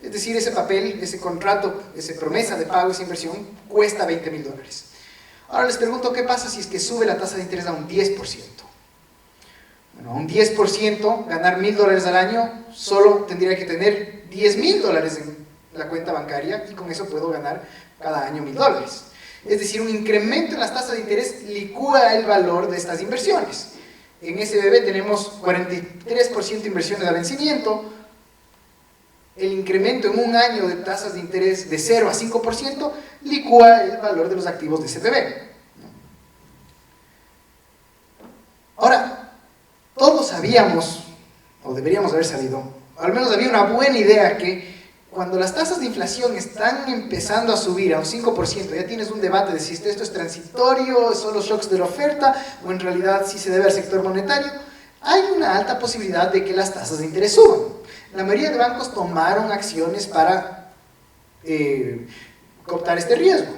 Speaker 3: Es decir, ese papel, ese contrato, esa promesa de pago, esa inversión, cuesta $20,000. Ahora les pregunto, ¿qué pasa si es que sube la tasa de interés a un 10%? Bueno, a un 10%, ganar $1000 al año, solo tendría que tener $10,000 en la cuenta bancaria, y con eso puedo ganar cada año $1000. Es decir, un incremento en las tasas de interés licúa el valor de estas inversiones. En SBB tenemos 43% de inversiones a vencimiento. El incremento en un año de tasas de interés de 0 a 5% licúa el valor de los activos de SBB. Ahora, todos sabíamos, o deberíamos haber sabido, al menos había una buena idea que cuando las tasas de inflación están empezando a subir a un 5%, ya tienes un debate de si esto es transitorio, son los shocks de la oferta, o en realidad sí se debe al sector monetario, hay una alta posibilidad de que las tasas de interés suban. La mayoría de bancos tomaron acciones para cooptar este riesgo,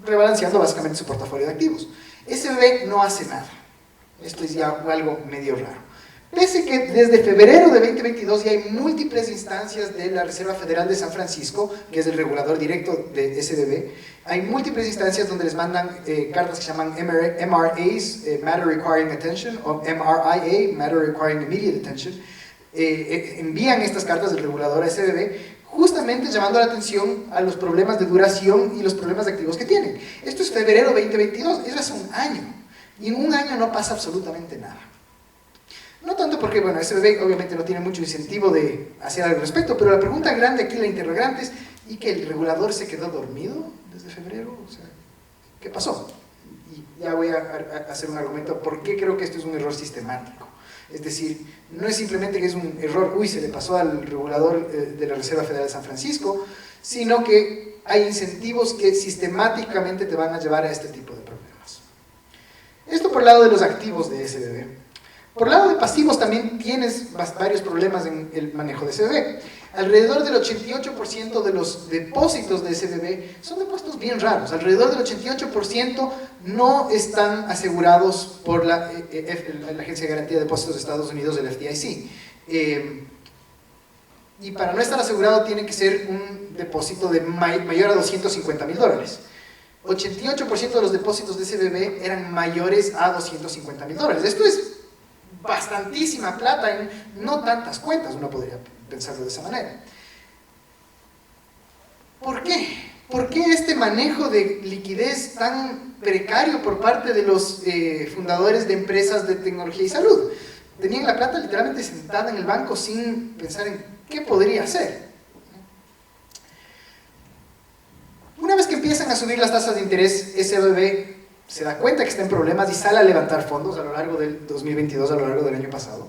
Speaker 3: rebalanceando básicamente su portafolio de activos. SBB no hace nada. Esto es ya algo medio raro. Pese que desde febrero de 2022 ya hay múltiples instancias de la Reserva Federal de San Francisco, que es el regulador directo de SBB, hay múltiples instancias donde les mandan cartas que se llaman MRAs, Matter Requiring Attention, o MRIA, Matter Requiring Immediate Attention. Envían estas cartas del regulador a SBB justamente llamando la atención a los problemas de duración y los problemas de activos que tienen. Esto es febrero 2022, eso es un año, y en un año no pasa absolutamente nada. No tanto porque, bueno, SBB obviamente no tiene mucho incentivo de hacer algo al respecto, pero la pregunta grande aquí, la interrogante es, ¿y que el regulador se quedó dormido desde febrero? O sea, ¿qué pasó? Y ya voy a hacer un argumento por qué creo que esto es un error sistemático. Es decir, no es simplemente que es un error, uy, se le pasó al regulador de la Reserva Federal de San Francisco, sino que hay incentivos que sistemáticamente te van a llevar a este tipo de problemas. Esto por el lado de los activos de SBB. Por el lado de pasivos también tienes varios problemas en el manejo de SBB. Alrededor del 88% de los depósitos de SBB son depósitos bien raros. Alrededor del 88% no están asegurados por la Agencia de Garantía de Depósitos de Estados Unidos, el FDIC. Y para no estar asegurado tiene que ser un depósito de mayor a $250,000. 88% de los depósitos de SBB eran mayores a $250,000. Esto es bastantísima plata en no tantas cuentas, uno podría pensarlo de esa manera. ¿Por qué? ¿Por qué este manejo de liquidez tan precario por parte de los fundadores de empresas de tecnología y salud? Tenían la plata literalmente sentada en el banco sin pensar en qué podría hacer. Una vez que empiezan a subir las tasas de interés, SBB se da cuenta que está en problemas y sale a levantar fondos a lo largo del 2022, a lo largo del año pasado.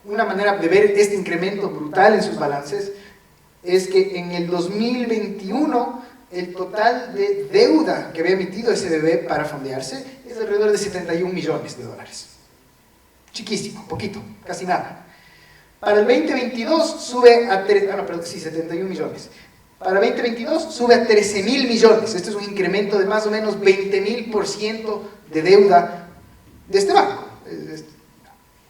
Speaker 3: Una manera de ver este incremento brutal en sus balances es que en el 2021 el total de deuda que había emitido SBB para fondearse es alrededor de $71 millones. Chiquísimo, poquito, casi nada. Para el 2022 sube a 71 millones. Para 2022 sube a 13.000 millones. Este es un incremento de más o menos 20.000% de deuda de este banco.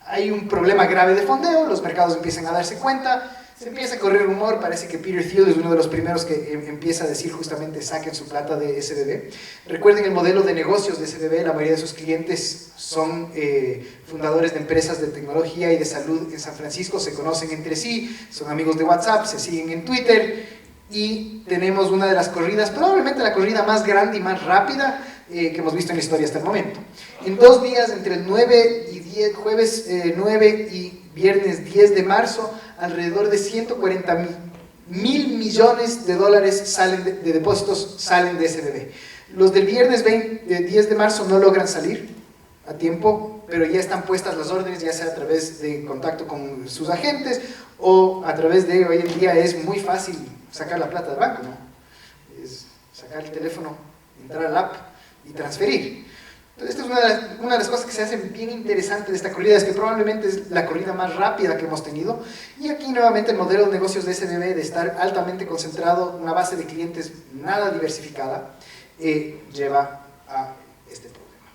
Speaker 3: Hay un problema grave de fondeo, los mercados empiezan a darse cuenta, se empieza a correr rumor, parece que Peter Thiel es uno de los primeros que empieza a decir justamente saquen su plata de SBB. Recuerden el modelo de negocios de SBB, la mayoría de sus clientes son fundadores de empresas de tecnología y de salud en San Francisco, se conocen entre sí, son amigos de WhatsApp, se siguen en Twitter. Y tenemos una de las corridas, probablemente la corrida más grande y más rápida que hemos visto en la historia hasta el momento. En 2 días, entre el 9 y 10, jueves 9 y viernes 10 de marzo, alrededor de 140.000 millones de dólares de depósitos salen de SBB. Los del viernes 10 de marzo no logran salir a tiempo, pero ya están puestas las órdenes, ya sea a través de contacto con sus agentes o a través de, hoy en día es muy fácil sacar la plata del banco, ¿no? Es sacar el teléfono, entrar al app y transferir. Entonces, esta es una de las cosas que se hacen bien interesante de esta corrida, es que probablemente es la corrida más rápida que hemos tenido. Y aquí nuevamente el modelo de negocios de SBB, de estar altamente concentrado, una base de clientes nada diversificada, lleva a este problema.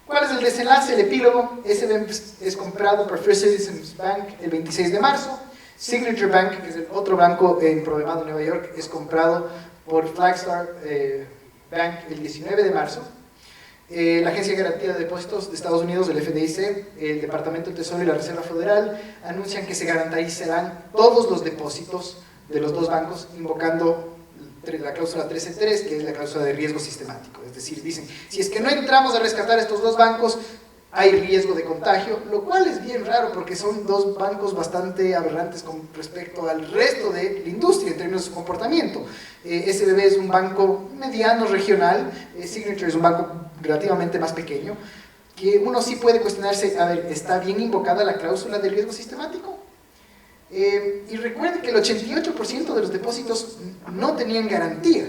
Speaker 3: ¿Cuál es el desenlace, el epílogo? SBB es comprado por First Citizens Bank el 26 de marzo. Signature Bank, que es el otro banco problemado en Nueva York, es comprado por Flagstar Bank el 19 de marzo. La Agencia de Garantía de Depósitos de Estados Unidos, el FDIC, el Departamento del Tesoro y la Reserva Federal anuncian que se garantizarán todos los depósitos de los dos bancos invocando la cláusula 13.3, que es la cláusula de riesgo sistemático. Es decir, dicen, si es que no entramos a rescatar estos dos bancos, hay riesgo de contagio, lo cual es bien raro porque son dos bancos bastante aberrantes con respecto al resto de la industria en términos de su comportamiento. SBB es un banco mediano regional, Signature es un banco relativamente más pequeño, que uno sí puede cuestionarse, a ver, ¿está bien invocada la cláusula de riesgo sistemático? Y recuerden que el 88% de los depósitos no tenían garantía.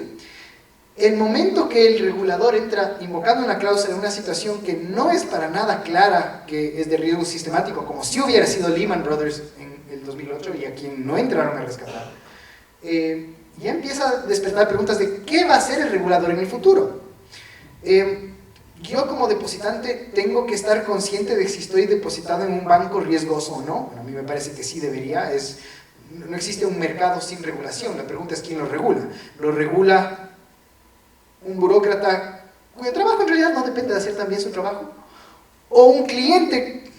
Speaker 3: El momento que el regulador entra invocando una cláusula en una situación que no es para nada clara, que es de riesgo sistemático, como si hubiera sido Lehman Brothers en el 2008 y a quien no entraron a rescatar, ya empieza a despertar preguntas de qué va a hacer el regulador en el futuro. Yo como depositante tengo que estar consciente de si estoy depositado en un banco riesgoso o no. Bueno, a mí me parece que sí debería. No existe un mercado sin regulación. La pregunta es quién lo regula. ¿Lo regula un burócrata cuyo trabajo en realidad no depende de hacer tan bien su trabajo? ¿O un cliente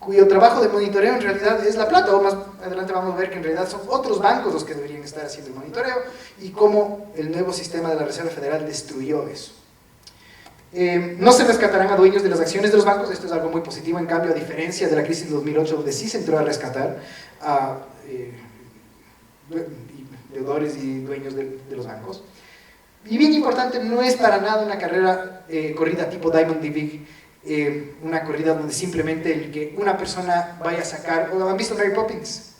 Speaker 3: cuyo trabajo de monitoreo en realidad es la plata? O más adelante vamos a ver que en realidad son otros bancos los que deberían estar haciendo el monitoreo, y cómo el nuevo sistema de la Reserva Federal destruyó eso. No se rescatarán a dueños de las acciones de los bancos. Esto es algo muy positivo, en cambio, a diferencia de la crisis de 2008, donde sí se entró a rescatar a deudores y dueños de los bancos. Y bien importante, no es para nada una corrida tipo Diamond DB, una corrida donde simplemente el que una persona vaya a sacar, ¿o han visto Mary Poppins?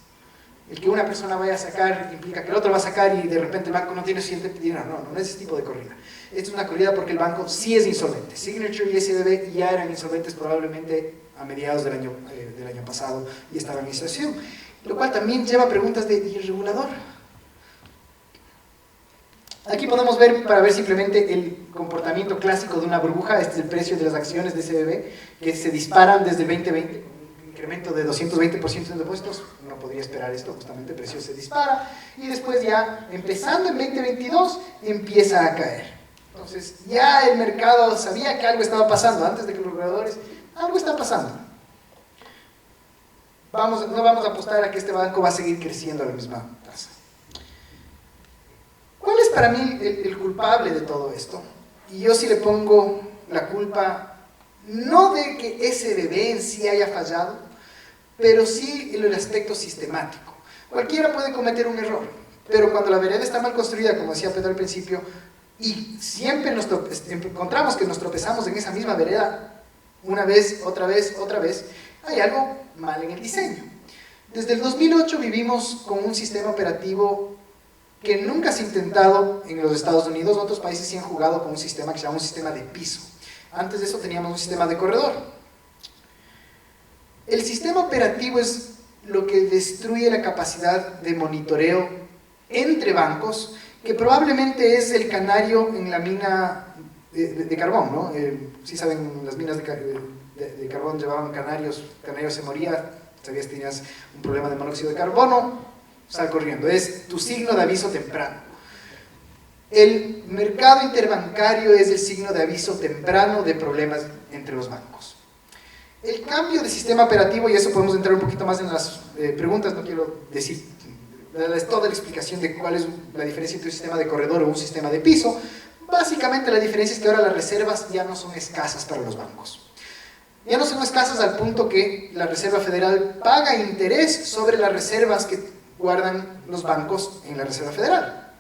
Speaker 3: El que una persona vaya a sacar implica que el otro va a sacar y de repente el banco no tiene suficiente dinero. No es ese tipo de corrida. Esta es una corrida porque el banco sí es insolvente. Signature y SVB ya eran insolventes probablemente a mediados del año pasado y estaban en situación. Lo cual también lleva preguntas de ¿y el regulador? Aquí podemos ver, para ver simplemente el comportamiento clásico de una burbuja. Este es el precio de las acciones de SVB, que se disparan desde el 2020, un incremento de 220% en depósitos. Uno podría esperar esto, justamente el precio se dispara, y después ya, empezando en 2022, empieza a caer. Entonces, ya el mercado sabía que algo estaba pasando, antes de que los reguladores, algo está pasando. No vamos a apostar a que este banco va a seguir creciendo a la misma tasa. ¿Cuál es para mí el culpable de todo esto? Y yo sí le pongo la culpa, no de que SVB en sí haya fallado, pero sí en el aspecto sistemático. Cualquiera puede cometer un error, pero cuando la vereda está mal construida, como decía Pedro al principio, y siempre encontramos que nos tropezamos en esa misma vereda, una vez, otra vez, hay algo mal en el diseño. Desde el 2008 vivimos con un sistema operativo que nunca se ha intentado en los Estados Unidos. Otros países sí han jugado con un sistema que se llama un sistema de piso. Antes de eso teníamos un sistema de corredor. El sistema operativo es lo que destruye la capacidad de monitoreo entre bancos, que probablemente es el canario en la mina de carbón, ¿no? Si saben, las minas de carbón llevaban canarios se moría, sabías que tenías un problema de monóxido de carbono, sal corriendo. Es tu signo de aviso temprano. El mercado interbancario es el signo de aviso temprano de problemas entre los bancos. El cambio de sistema operativo, y eso podemos entrar un poquito más en las preguntas, no quiero decir toda la explicación de cuál es la diferencia entre un sistema de corredor o un sistema de piso. Básicamente la diferencia es que ahora las reservas ya no son escasas para los bancos. Ya no son escasas al punto que la Reserva Federal paga interés sobre las reservas que guardan los bancos en la Reserva Federal.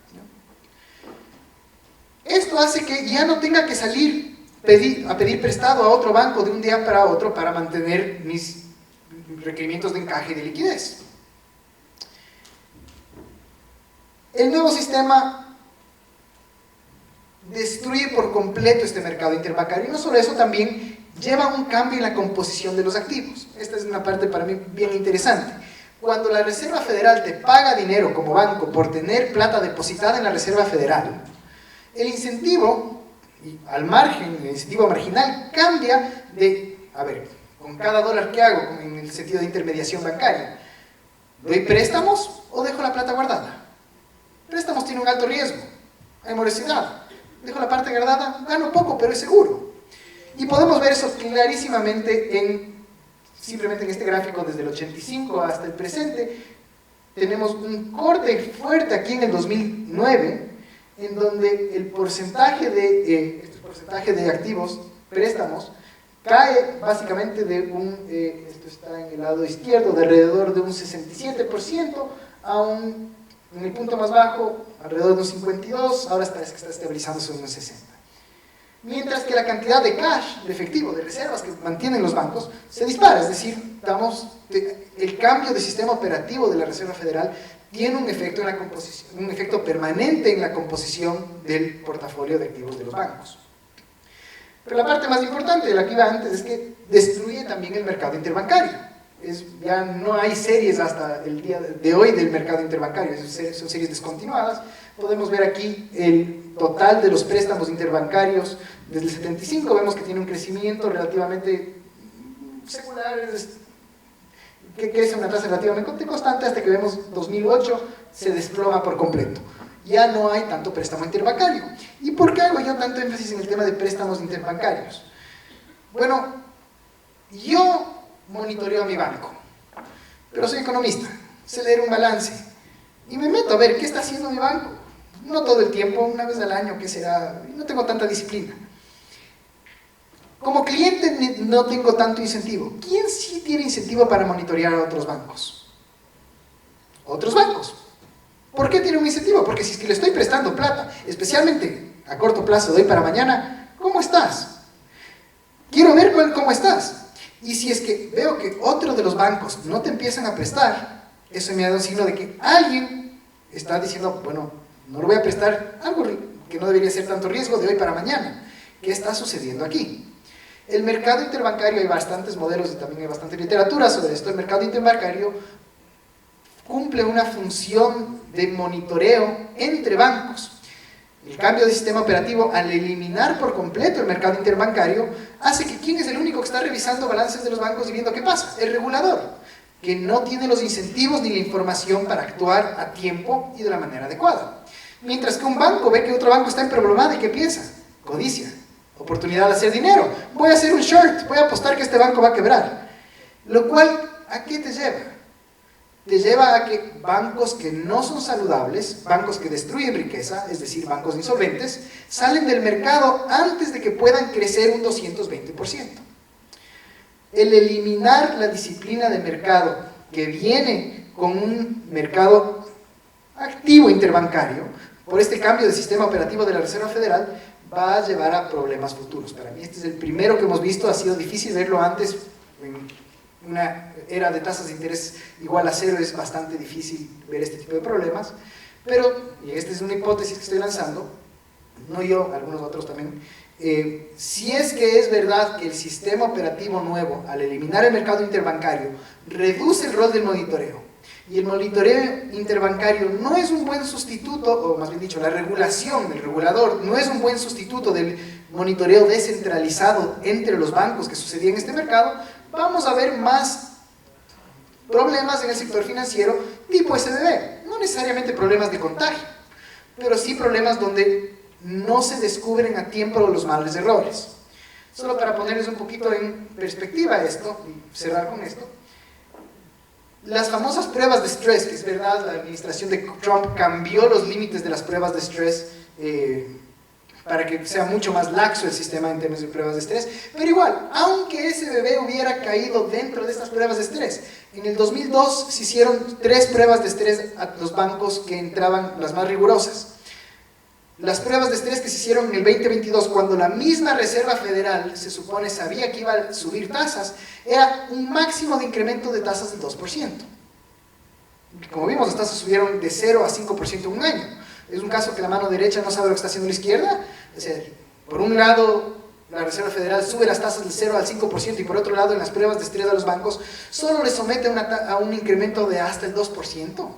Speaker 3: Esto hace que ya no tenga que salir a pedir prestado a otro banco de un día para otro para mantener mis requerimientos de encaje y de liquidez. El nuevo sistema destruye por completo este mercado interbancario, y no solo eso, también lleva un cambio en la composición de los activos. Esta es una parte para mí bien interesante. Cuando la Reserva Federal te paga dinero como banco por tener plata depositada en la Reserva Federal, el incentivo, al margen, el incentivo marginal cambia de, a ver, con cada dólar que hago, en el sentido de intermediación bancaria, ¿doy préstamos o dejo la plata guardada? Préstamos tiene un alto riesgo, hay morosidad. Dejo la parte guardada, gano poco, pero es seguro. Y podemos ver eso clarísimamente simplemente en este gráfico desde el 85 hasta el presente. Tenemos un corte fuerte aquí en el 2009, en donde el porcentaje de activos, préstamos, cae básicamente esto está en el lado izquierdo, de alrededor de un 67% en el punto más bajo, alrededor de un 52%, ahora está estabilizándose en un 60%. mientras que la cantidad de cash, de efectivo, de reservas que mantienen los bancos, se dispara. Es decir, el cambio de sistema operativo de la Reserva Federal tiene un efecto, un efecto permanente en la composición del portafolio de activos de los bancos. Pero la parte más importante de la que iba antes es que destruye también el mercado interbancario. Ya no hay series hasta el día de hoy del mercado interbancario, son series descontinuadas. Podemos ver aquí el total de los préstamos interbancarios desde el 75, vemos que tiene un crecimiento relativamente secular, que crece a una tasa relativamente constante, hasta que vemos 2008 se desploma por completo. Ya no hay tanto préstamo interbancario. ¿Y por qué hago yo tanto énfasis en el tema de préstamos interbancarios? Bueno, yo monitoreo a mi banco, pero soy economista, sé leer un balance y me meto a ver qué está haciendo mi banco. No todo el tiempo, una vez al año, ¿qué será? No tengo tanta disciplina. Como cliente no tengo tanto incentivo. ¿Quién sí tiene incentivo para monitorear a otros bancos? Otros bancos. ¿Por qué tiene un incentivo? Porque si es que le estoy prestando plata, especialmente a corto plazo, de hoy para mañana, ¿cómo estás? Quiero ver cómo estás. Y si es que veo que otro de los bancos no te empiezan a prestar, eso me da un signo de que alguien está diciendo, bueno, no le voy a prestar algo que no debería ser tanto riesgo de hoy para mañana. ¿Qué está sucediendo aquí? El mercado interbancario, hay bastantes modelos y también hay bastante literatura sobre esto. El mercado interbancario cumple una función de monitoreo entre bancos. El cambio de sistema operativo, al eliminar por completo el mercado interbancario, hace que ¿quién es el único que está revisando balances de los bancos y viendo qué pasa? El regulador, que no tiene los incentivos ni la información para actuar a tiempo y de la manera adecuada. Mientras que un banco ve que otro banco está en problemada y ¿qué piensa? Codicia, oportunidad de hacer dinero. Voy a hacer un short, voy a apostar que este banco va a quebrar. Lo cual, ¿a qué te lleva? Te lleva a que bancos que no son saludables, bancos que destruyen riqueza, es decir, bancos insolventes, salen del mercado antes de que puedan crecer un 220%. El eliminar la disciplina de mercado que viene con un mercado activo interbancario, por este cambio de sistema operativo de la Reserva Federal, va a llevar a problemas futuros. Para mí este es el primero que hemos visto, ha sido difícil verlo antes. En una era de tasas de interés igual a cero es bastante difícil ver este tipo de problemas, pero, y esta es una hipótesis que estoy lanzando, no yo, algunos otros también, si es que es verdad que el sistema operativo nuevo, al eliminar el mercado interbancario, reduce el rol del monitoreo, y el monitoreo interbancario no es un buen sustituto, o más bien dicho, la regulación del regulador no es un buen sustituto del monitoreo descentralizado entre los bancos que sucedía en este mercado, vamos a ver más problemas en el sector financiero tipo SVB. No necesariamente problemas de contagio, pero sí problemas donde no se descubren a tiempo los males errores. Solo para ponerles un poquito en perspectiva esto, y cerrar con esto, las famosas pruebas de estrés, que es verdad, la administración de Trump cambió los límites de las pruebas de estrés para que sea mucho más laxo el sistema en términos de pruebas de estrés, pero igual, aunque SVB hubiera caído dentro de estas pruebas de estrés, en el 2002 se hicieron 3 pruebas de estrés a los bancos que entraban, las más rigurosas. Las pruebas de estrés que se hicieron en el 2022, cuando la misma Reserva Federal se supone sabía que iba a subir tasas, era un máximo de incremento de tasas del 2%. Como vimos, las tasas subieron de 0 a 5% en un año. Es un caso que la mano derecha no sabe lo que está haciendo la izquierda. O sea, por un lado, la Reserva Federal sube las tasas del 0 al 5% y por otro lado, en las pruebas de estrés a los bancos, solo les somete a un incremento de hasta el 2%.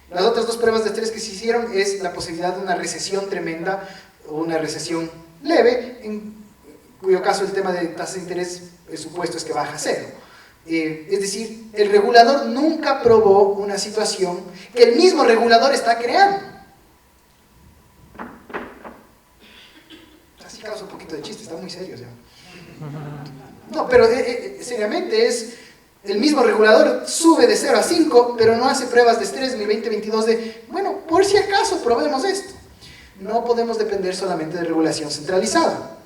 Speaker 3: Las otras 2 pruebas de estrés que se hicieron es la posibilidad de una recesión tremenda o una recesión leve, en cuyo caso el tema de tasas de interés, el supuesto es que baja a 0. Es decir, el regulador nunca probó una situación que el mismo regulador está creando. Así causa un poquito de chiste, está muy serio ya. No, pero seriamente es... El mismo regulador sube de 0 a 5, pero no hace pruebas de estrés en el 2022 de, bueno, por si acaso probemos esto. No podemos depender solamente de regulación centralizada.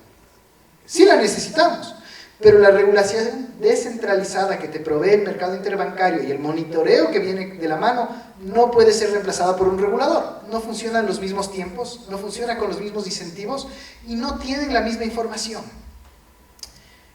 Speaker 3: Sí la necesitamos, Pero la regulación descentralizada que te provee el mercado interbancario y el monitoreo que viene de la mano no puede ser reemplazada por un regulador. No funcionan los mismos tiempos, no funciona con los mismos incentivos y no tienen la misma información.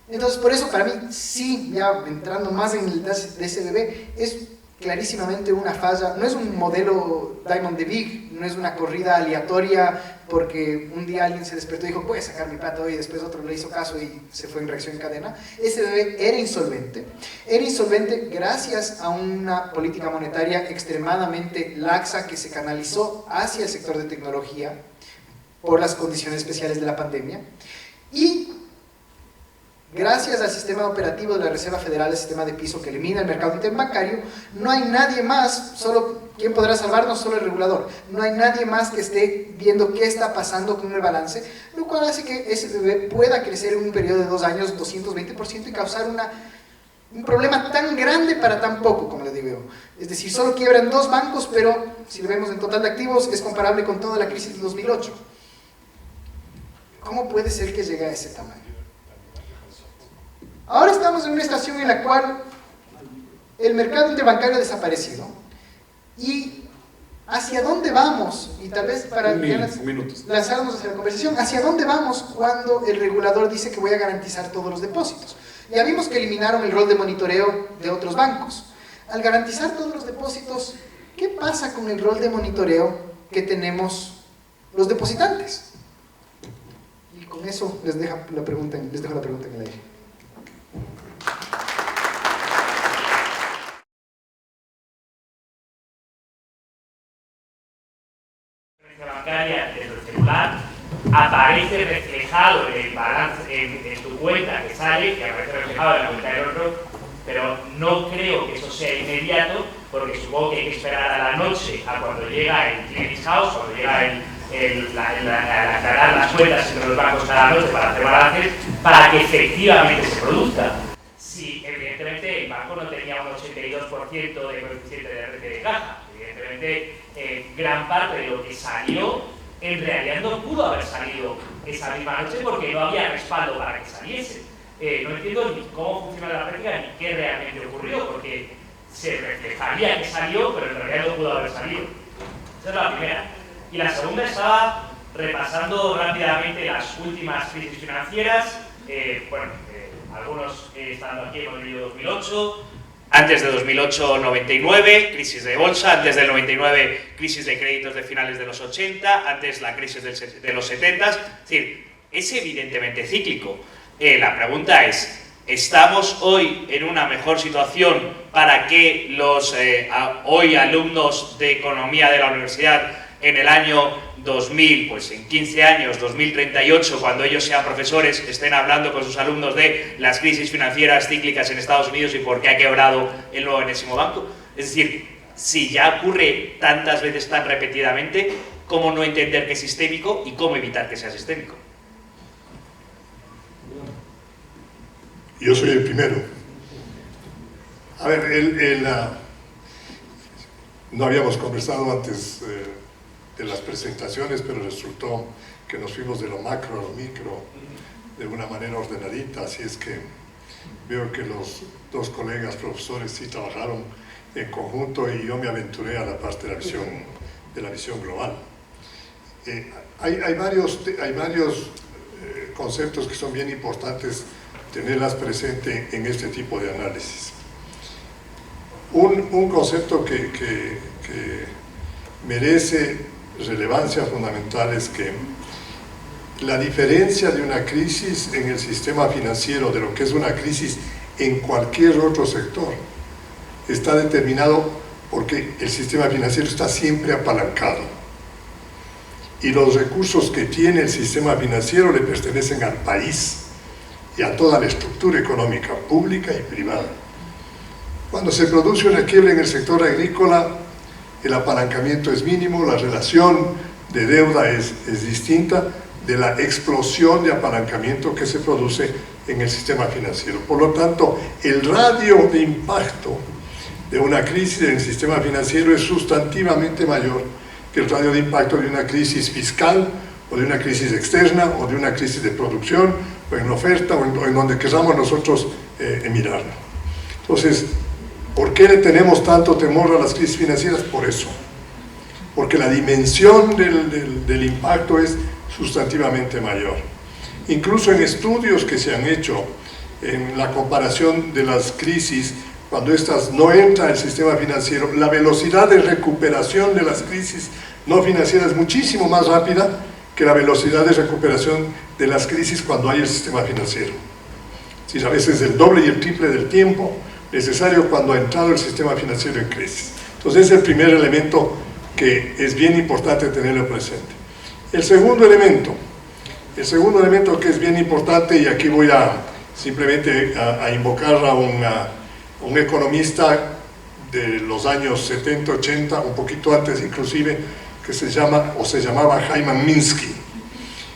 Speaker 3: Entonces, por eso para mí, sí, ya entrando más en el DSBB, es clarísimamente una falla. No es un modelo Diamond the Big, no es una corrida aleatoria porque un día alguien se despertó y dijo, voy a sacar mi plata hoy, y después otro le hizo caso y se fue en reacción en cadena. SBB era insolvente gracias a una política monetaria extremadamente laxa que se canalizó hacia el sector de tecnología por las condiciones especiales de la pandemia, y gracias al sistema operativo de la Reserva Federal, el sistema de piso que elimina el mercado interbancario, no hay nadie más, solo ¿quién podrá salvarnos? Solo el regulador. No hay nadie más que esté viendo qué está pasando con el balance, lo cual hace que SBB pueda crecer en un periodo de 2 años 220% y causar un problema tan grande para tan poco, como le digo. Es decir, solo quiebran 2 bancos, pero si lo vemos en total de activos, es comparable con toda la crisis de 2008. ¿Cómo puede ser que llegue a ese tamaño? Ahora estamos en una estación en la cual el mercado interbancario ha desaparecido. ¿Y hacia dónde vamos? Y tal vez para lanzarnos hacia la conversación, ¿hacia dónde vamos cuando el regulador dice que voy a garantizar todos los depósitos? Ya vimos que eliminaron el rol de monitoreo de otros bancos. Al garantizar todos los depósitos, ¿qué pasa con el rol de monitoreo que tenemos los depositantes? Y con eso les dejo la pregunta en el aire.
Speaker 4: Bancaria desde el celular aparece reflejado en el balance, en tu cuenta que sale, que aparece reflejado en la cuenta del otro, pero no creo que eso sea inmediato, porque supongo que hay que esperar a la noche, a cuando llega el clearing house, cuando llega a aclarar las cuentas entre los bancos cada noche para hacer balances, para que efectivamente se produzca. Si evidentemente el banco no tenía un 82% de coeficiente de RT de caja, evidentemente gran parte de lo que salió en realidad no pudo haber salido esa misma noche porque no había respaldo para que saliese. No entiendo ni cómo funciona la práctica ni qué realmente ocurrió, porque se reflejaría que salió, pero en realidad no pudo haber salido. Esa es la primera. Y la segunda, estaba repasando rápidamente las últimas crisis financieras. Algunos estando aquí hemos vivido 2008, antes de 2008, 99, crisis de bolsa, antes del 99, crisis de créditos de finales de los 80, antes la crisis de los 70, es decir, es evidentemente cíclico. La pregunta es, ¿estamos hoy en una mejor situación para que los hoy alumnos de economía de la universidad en el año 2000, pues en 15 años, 2038, cuando ellos sean profesores, estén hablando con sus alumnos de las crisis financieras cíclicas en Estados Unidos y por qué ha quebrado el nuevo enésimo banco? Es decir, si ya ocurre tantas veces, tan repetidamente, ¿cómo no entender que es sistémico y cómo evitar que sea sistémico?
Speaker 1: Yo soy el primero. A ver, no habíamos conversado antes de las presentaciones, pero resultó que nos fuimos de lo macro a lo micro de una manera ordenadita, así es que veo que los 2 colegas profesores sí trabajaron en conjunto y yo me aventuré a la parte de la visión global. Hay varios conceptos que son bien importantes tenerlas presente en este tipo de análisis. Un concepto que merece relevancia fundamental es que la diferencia de una crisis en el sistema financiero de lo que es una crisis en cualquier otro sector está determinado porque el sistema financiero está siempre apalancado y los recursos que tiene el sistema financiero le pertenecen al país y a toda la estructura económica pública y privada. Cuando se produce una quiebra en el sector agrícola, el apalancamiento es mínimo, la relación de deuda es distinta de la explosión de apalancamiento que se produce en el sistema financiero. Por lo tanto, el radio de impacto de una crisis en el sistema financiero es sustantivamente mayor que el radio de impacto de una crisis fiscal o de una crisis externa o de una crisis de producción en la oferta o en donde queramos nosotros mirar. Entonces, ¿por qué le tenemos tanto temor a las crisis financieras? Por eso. Porque la dimensión del impacto es sustantivamente mayor. Incluso en estudios que se han hecho en la comparación de las crisis, cuando estas no entran al sistema financiero, la velocidad de recuperación de las crisis no financieras es muchísimo más rápida que la velocidad de recuperación de las crisis cuando hay el sistema financiero. A veces el doble y el triple del tiempo necesario cuando ha entrado el sistema financiero en crisis. Entonces ese es el primer elemento que es bien importante tenerlo presente. El segundo elemento que es bien importante, y aquí voy simplemente a invocar a un economista de los años 70, 80, un poquito antes inclusive, que se llamaba Hyman Minsky.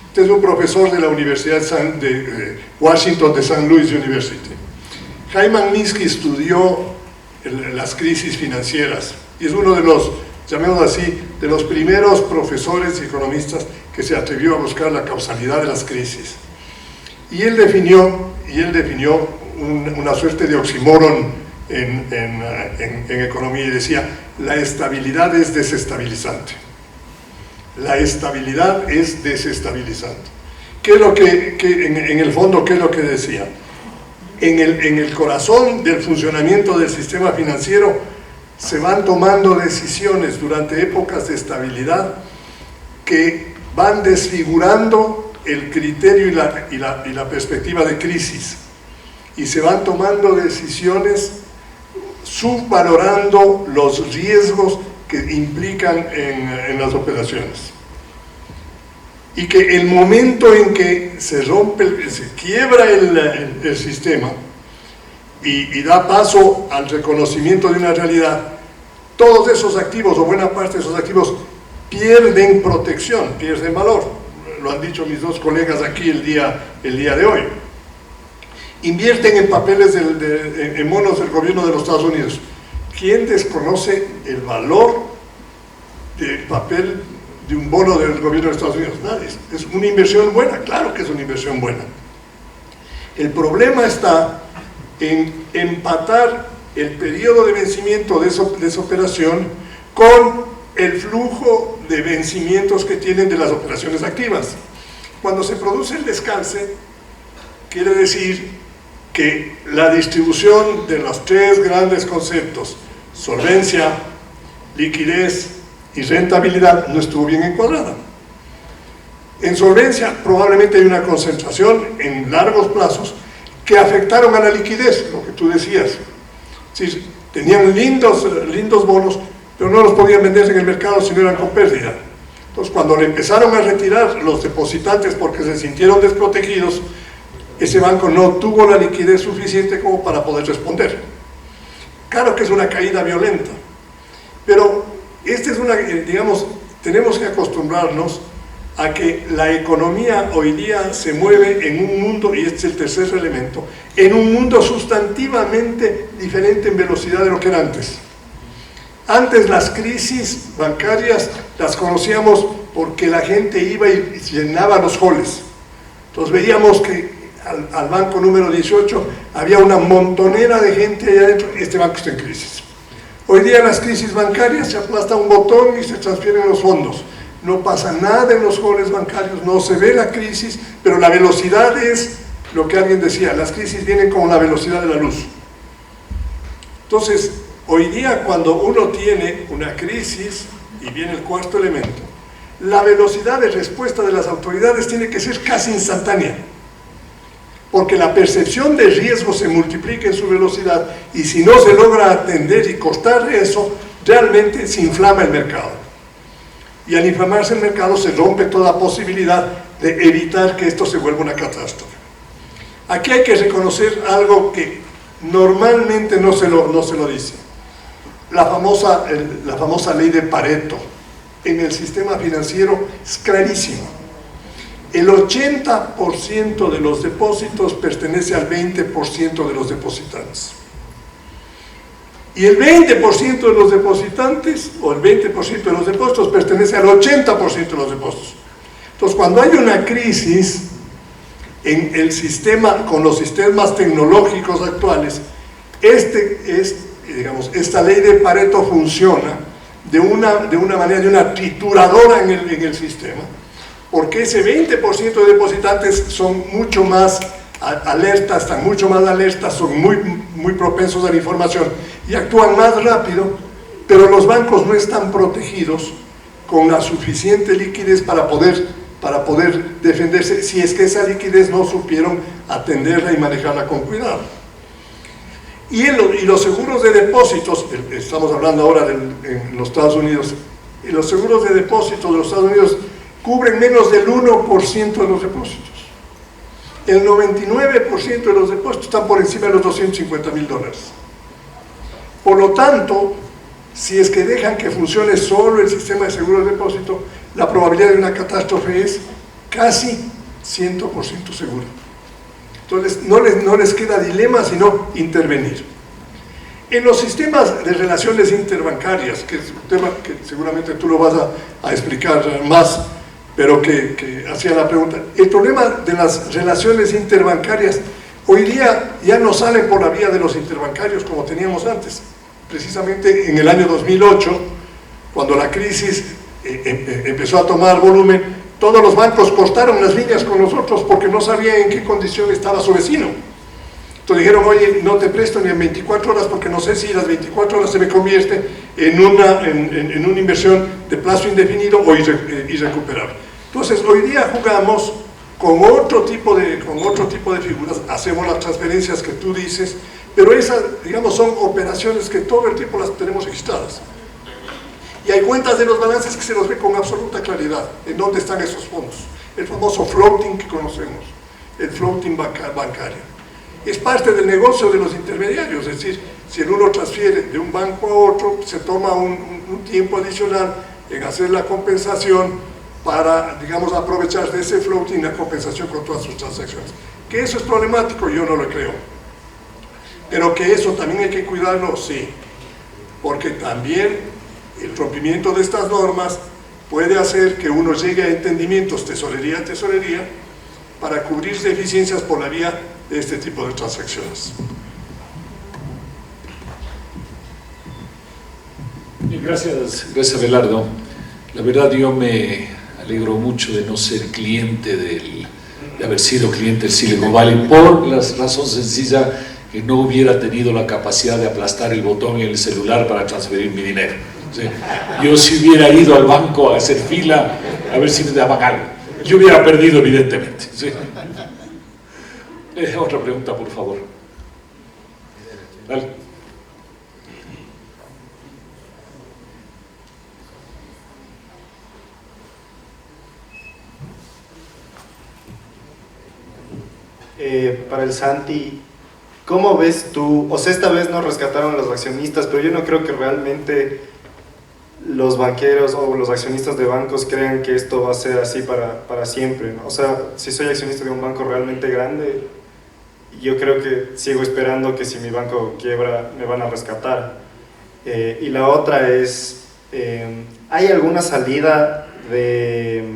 Speaker 1: Este es un profesor de la Universidad de Washington, de St. Louis University. Hyman Minsky estudió las crisis financieras y es uno de los, llamémoslo así, de los primeros profesores y economistas que se atrevió a buscar la causalidad de las crisis. Y él definió una suerte de oxímoron en economía y decía: la estabilidad es desestabilizante. La estabilidad es desestabilizante. ¿Qué es lo que en el fondo, qué es lo que decía? En el corazón del funcionamiento del sistema financiero se van tomando decisiones durante épocas de estabilidad que van desfigurando el criterio y la perspectiva de crisis, y se van tomando decisiones subvalorando los riesgos que implican en las operaciones, y que el momento en que se quiebra el sistema y da paso al reconocimiento de una realidad, todos esos activos o buena parte de esos activos pierden protección, pierden valor. Lo han dicho mis dos colegas aquí el día de hoy. Invierten en papeles, en bonos del gobierno de los Estados Unidos. ¿Quién desconoce el valor del papel de un bono del gobierno de Estados Unidos? Nadie. ¿Es una inversión buena? Claro que es una inversión buena. El problema está en empatar el periodo de vencimiento de esa operación con el flujo de vencimientos que tienen de las operaciones activas. Cuando se produce el descalce, quiere decir que la distribución de los tres grandes conceptos, solvencia, liquidez y rentabilidad, no estuvo bien encuadrada. En solvencia probablemente hay una concentración en largos plazos que afectaron a la liquidez, lo que tú decías. Sí, tenían lindos bonos, pero no los podían vender en el mercado si no eran con pérdida. Entonces, cuando le empezaron a retirar los depositantes porque se sintieron desprotegidos, ese banco no tuvo la liquidez suficiente como para poder responder. Claro que es una caída violenta, pero esta es tenemos que acostumbrarnos a que la economía hoy día se mueve en un mundo, y este es el tercer elemento, en un mundo sustantivamente diferente en velocidad de lo que era antes. Antes las crisis bancarias las conocíamos porque la gente iba y llenaba los halls. Entonces veíamos que al banco número 18 había una montonera de gente allá adentro. Este banco está en crisis. Hoy día en las crisis bancarias se aplasta un botón y se transfieren los fondos. No pasa nada en los halls bancarios, no se ve la crisis, pero la velocidad es lo que alguien decía: las crisis vienen como la velocidad de la luz. Entonces, hoy día cuando uno tiene una crisis, y viene el cuarto elemento, la velocidad de respuesta de las autoridades tiene que ser casi instantánea, porque la percepción de riesgo se multiplica en su velocidad, y si no se logra atender y cortar eso, realmente se inflama el mercado. Y al inflamarse el mercado se rompe toda posibilidad de evitar que esto se vuelva una catástrofe. Aquí hay que reconocer algo que normalmente no se lo dice. La famosa ley de Pareto en el sistema financiero es clarísima. El 80% de los depósitos pertenece al 20% de los depositantes. Y el 20% de los depositantes, o el 20% de los depósitos, pertenece al 80% de los depósitos. Entonces, cuando hay una crisis, en el sistema, con los sistemas tecnológicos actuales, esta ley de Pareto funciona de una manera, de una trituradora en el sistema, porque ese 20% de depositantes son mucho más alertas, están mucho más alertas, son muy propensos a la información y actúan más rápido, pero los bancos no están protegidos con la suficiente liquidez para poder defenderse si es que esa liquidez no supieron atenderla y manejarla con cuidado. Y los seguros de depósitos, estamos hablando ahora en los Estados Unidos, y los seguros de depósitos de los Estados Unidos cubren menos del 1% de los depósitos. El 99% de los depósitos están por encima de los $250,000. Por lo tanto, si es que dejan que funcione solo el sistema de seguro de depósito, la probabilidad de una catástrofe es casi 100% segura. Entonces, no les queda dilema sino intervenir. En los sistemas de relaciones interbancarias, que es un tema que seguramente tú lo vas a explicar más, pero que hacía la pregunta, el problema de las relaciones interbancarias hoy día ya no salen por la vía de los interbancarios como teníamos antes. Precisamente en el año 2008, cuando la crisis empezó a tomar volumen, todos los bancos cortaron las líneas con nosotros porque no sabían en qué condición estaba su vecino. Entonces dijeron, oye, no te presto ni en 24 horas porque no sé si las 24 horas se me convierte en una inversión de plazo indefinido o irrecuperable. Entonces hoy día jugamos con otro tipo de figuras, hacemos las transferencias que tú dices, pero esas, digamos, son operaciones que todo el tiempo las tenemos registradas. Y hay cuentas de los balances que se los ve con absoluta claridad en dónde están esos fondos. El famoso floating que conocemos, el floating bancario. Es parte del negocio de los intermediarios, es decir, si el uno transfiere de un banco a otro, se toma un tiempo adicional en hacer la compensación para, digamos, aprovechar de ese floating la compensación con todas sus transacciones. Que eso es problemático, yo no lo creo. Pero que eso también hay que cuidarlo, sí, porque también el rompimiento de estas normas puede hacer que uno llegue a entendimientos tesorería a tesorería para cubrir deficiencias por la vía de este tipo de transacciones.
Speaker 5: Gracias Abelardo. La verdad yo me alegro mucho de no ser cliente de haber sido cliente del Silicon Valley por la razón sencilla que no hubiera tenido la capacidad de aplastar el botón en el celular para transferir mi dinero. ¿Sí? Yo si hubiera ido al banco a hacer fila a ver si me daban algo, yo hubiera perdido evidentemente. ¿Sí? Otra pregunta, por favor. Dale.
Speaker 6: Para el Santi, ¿cómo ves tú? O sea, esta vez no rescataron a los accionistas, pero yo no creo que realmente los banqueros o los accionistas de bancos crean que esto va a ser así para siempre, ¿no? O sea, si soy accionista de un banco realmente grande, yo creo que sigo esperando que si mi banco quiebra me van a rescatar. Y la otra es, ¿hay alguna salida de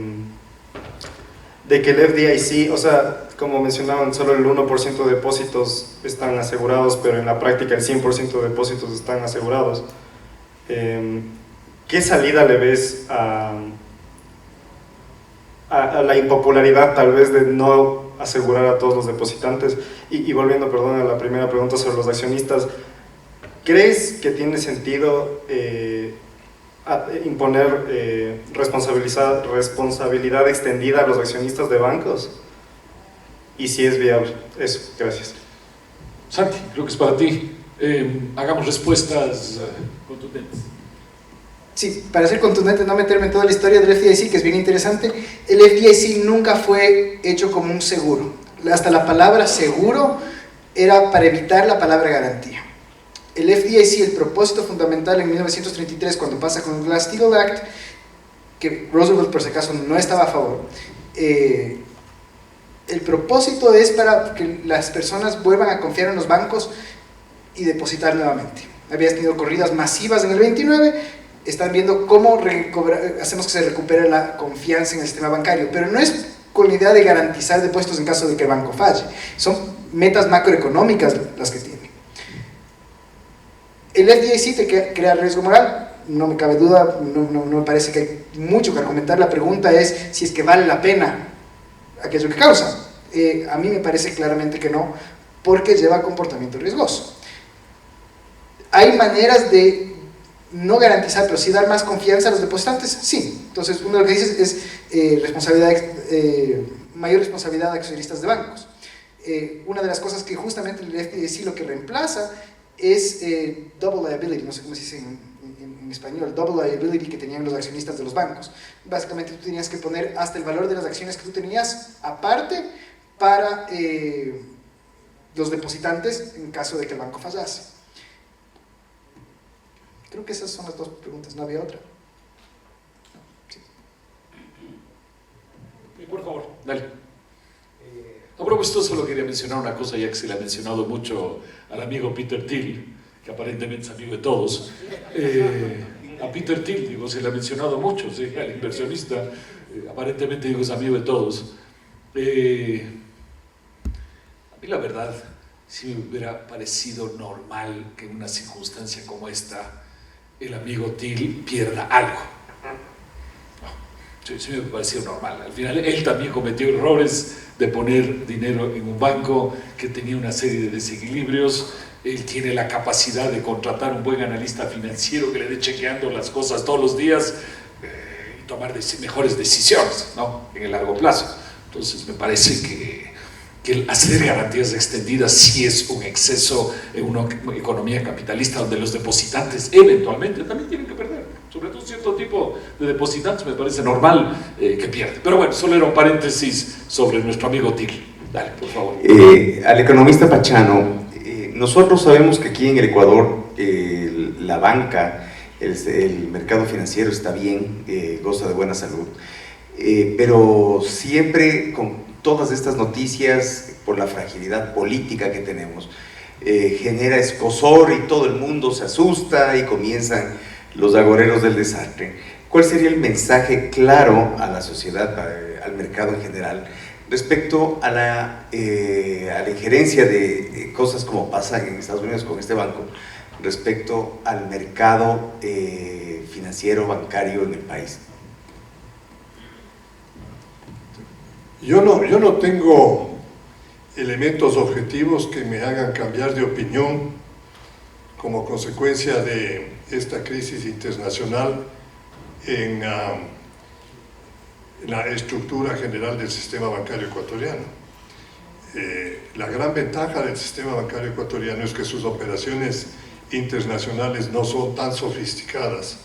Speaker 6: que el FDIC, o sea, como mencionaban, solo el 1% de depósitos están asegurados, pero en la práctica el 100% de depósitos están asegurados? ¿Qué salida le ves a la impopularidad tal vez de no asegurar a todos los depositantes? Y volviendo, perdón, a la primera pregunta sobre los accionistas, ¿crees que tiene sentido imponer responsabilidad extendida a los accionistas de bancos? Y si es viable. Eso, gracias.
Speaker 5: Santi, creo que es para ti. Hagamos respuestas contundentes.
Speaker 3: Sí, para ser contundente, no meterme en toda la historia del FDIC, que es bien interesante. El FDIC nunca fue hecho como un seguro. Hasta la palabra seguro era para evitar la palabra garantía. El FDIC, el propósito fundamental en 1933, cuando pasa con el Glass-Steagall Act, que Roosevelt por si acaso no estaba a favor, el propósito es para que las personas vuelvan a confiar en los bancos y depositar nuevamente. Habías tenido corridas masivas en el 29, están viendo cómo hacemos que se recupere la confianza en el sistema bancario, pero no es con la idea de garantizar depósitos en caso de que el banco falle. Son metas macroeconómicas las que tiene. El FDIC te crea riesgo moral, no me cabe duda, no me parece que hay mucho que argumentar. La pregunta es si es que vale la pena aquello que causa. A mí me parece claramente que no, porque lleva comportamiento riesgoso. ¿Hay maneras de no garantizar, pero sí dar más confianza a los depositantes? Sí. Entonces, uno de lo que dices es mayor responsabilidad de accionistas de bancos. Una de las cosas que justamente el FDIC lo que reemplaza es double liability, no sé cómo se dice en español, double liability que tenían los accionistas de los bancos. Básicamente tú tenías que poner hasta el valor de las acciones que tú tenías aparte para los depositantes en caso de que el banco fallase. Creo que esas son las dos preguntas, ¿no había otra? Sí.
Speaker 5: Por favor, dale. A propósito, solo quería mencionar una cosa, ya que se le ha mencionado mucho al amigo Peter Thiel, que aparentemente es amigo de todos. A Peter Thiel, digo, se le ha mencionado mucho, ¿sí? Al inversionista, aparentemente digo, es amigo de todos. A mí la verdad, sí me hubiera parecido normal que en una circunstancia como esta, el amigo Thiel pierda algo. Sí me pareció normal. Al final él también cometió errores de poner dinero en un banco que tenía una serie de desequilibrios. Él tiene la capacidad de contratar un buen analista financiero que le dé chequeando las cosas todos los días y tomar mejores decisiones, ¿no? En el largo plazo. Entonces me parece que el hacer garantías extendidas sí es un exceso en una economía capitalista donde los depositantes eventualmente también tienen que perder. Sobre todo cierto tipo de depositantes me parece normal que pierden. Pero bueno, solo era un paréntesis sobre nuestro amigo Thiel. Dale, por favor.
Speaker 7: Al economista Pachano, nosotros sabemos que aquí en el Ecuador la banca, el mercado financiero está bien, goza de buena salud, pero siempre con todas estas noticias, por la fragilidad política que tenemos, genera escozor y todo el mundo se asusta y comienzan los agoreros del desastre. ¿Cuál sería el mensaje claro a la sociedad, al mercado en general, respecto a la injerencia de cosas como pasa en Estados Unidos con este banco, respecto al mercado financiero, bancario en el país?
Speaker 1: Yo no tengo elementos objetivos que me hagan cambiar de opinión como consecuencia de esta crisis internacional en la estructura general del sistema bancario ecuatoriano. La gran ventaja del sistema bancario ecuatoriano es que sus operaciones internacionales no son tan sofisticadas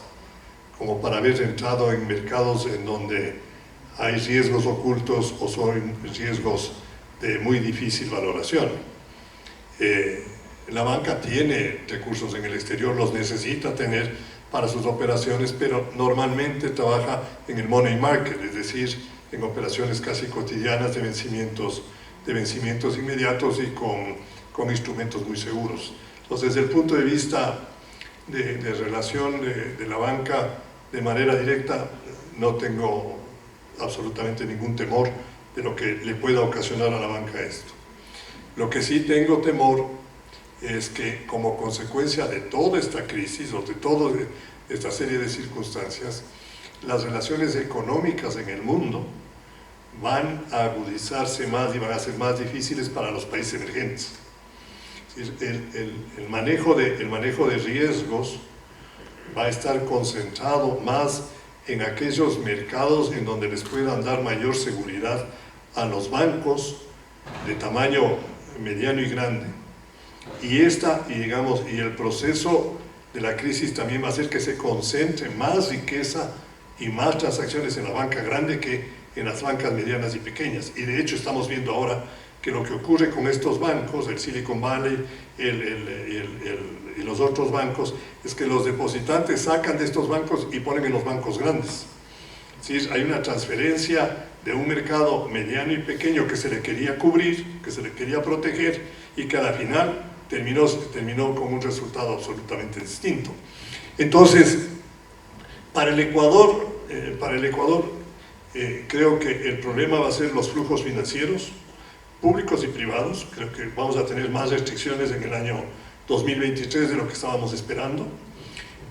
Speaker 1: como para haber entrado en mercados en donde hay riesgos ocultos o son riesgos de muy difícil valoración. La banca tiene recursos en el exterior, los necesita tener para sus operaciones, pero normalmente trabaja en el money market, es decir, en operaciones casi cotidianas de vencimientos inmediatos y con instrumentos muy seguros. Entonces, desde el punto de vista de relación de la banca de manera directa, no tengo absolutamente ningún temor de lo que le pueda ocasionar a la banca esto. Lo que sí tengo temor es que como consecuencia de toda esta crisis o de toda esta serie de circunstancias, las relaciones económicas en el mundo van a agudizarse más y van a ser más difíciles para los países emergentes. El manejo de riesgos va a estar concentrado más en aquellos mercados en donde les puedan dar mayor seguridad a los bancos de tamaño mediano y grande. Y el proceso de la crisis también va a hacer que se concentre más riqueza y más transacciones en la banca grande que en las bancas medianas y pequeñas. Y de hecho estamos viendo ahora que lo que ocurre con estos bancos, el Silicon Valley y los otros bancos, es que los depositantes sacan de estos bancos y ponen en los bancos grandes. ¿Sí? Hay una transferencia de un mercado mediano y pequeño que se le quería cubrir, que se le quería proteger y que al final terminó con un resultado absolutamente distinto. Entonces, para el Ecuador Creo que el problema va a ser los flujos financieros, públicos y privados. Creo que vamos a tener más restricciones en el año 2023 de lo que estábamos esperando.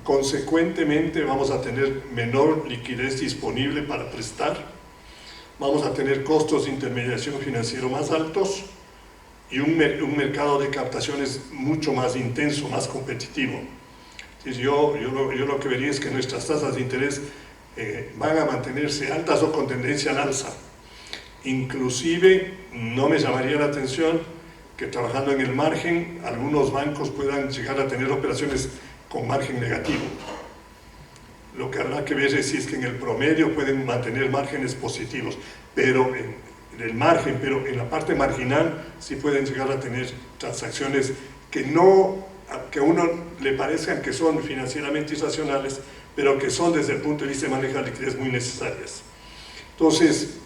Speaker 1: Consecuentemente vamos a tener menor liquidez disponible para prestar, vamos a tener costos de intermediación financiero más altos y un mercado de captaciones mucho más intenso, más competitivo. Entonces yo lo que vería es que nuestras tasas de interés van a mantenerse altas o con tendencia al alza. Inclusive no me llamaría la atención que trabajando en el margen algunos bancos puedan llegar a tener operaciones con margen negativo. Lo que habrá que ver es si es que en el promedio pueden mantener márgenes positivos, pero en el margen, pero en la parte marginal sí pueden llegar a tener transacciones que a uno le parezcan que son financieramente irracionales, pero que son desde el punto de vista de manejo de liquidez muy necesarias. Entonces,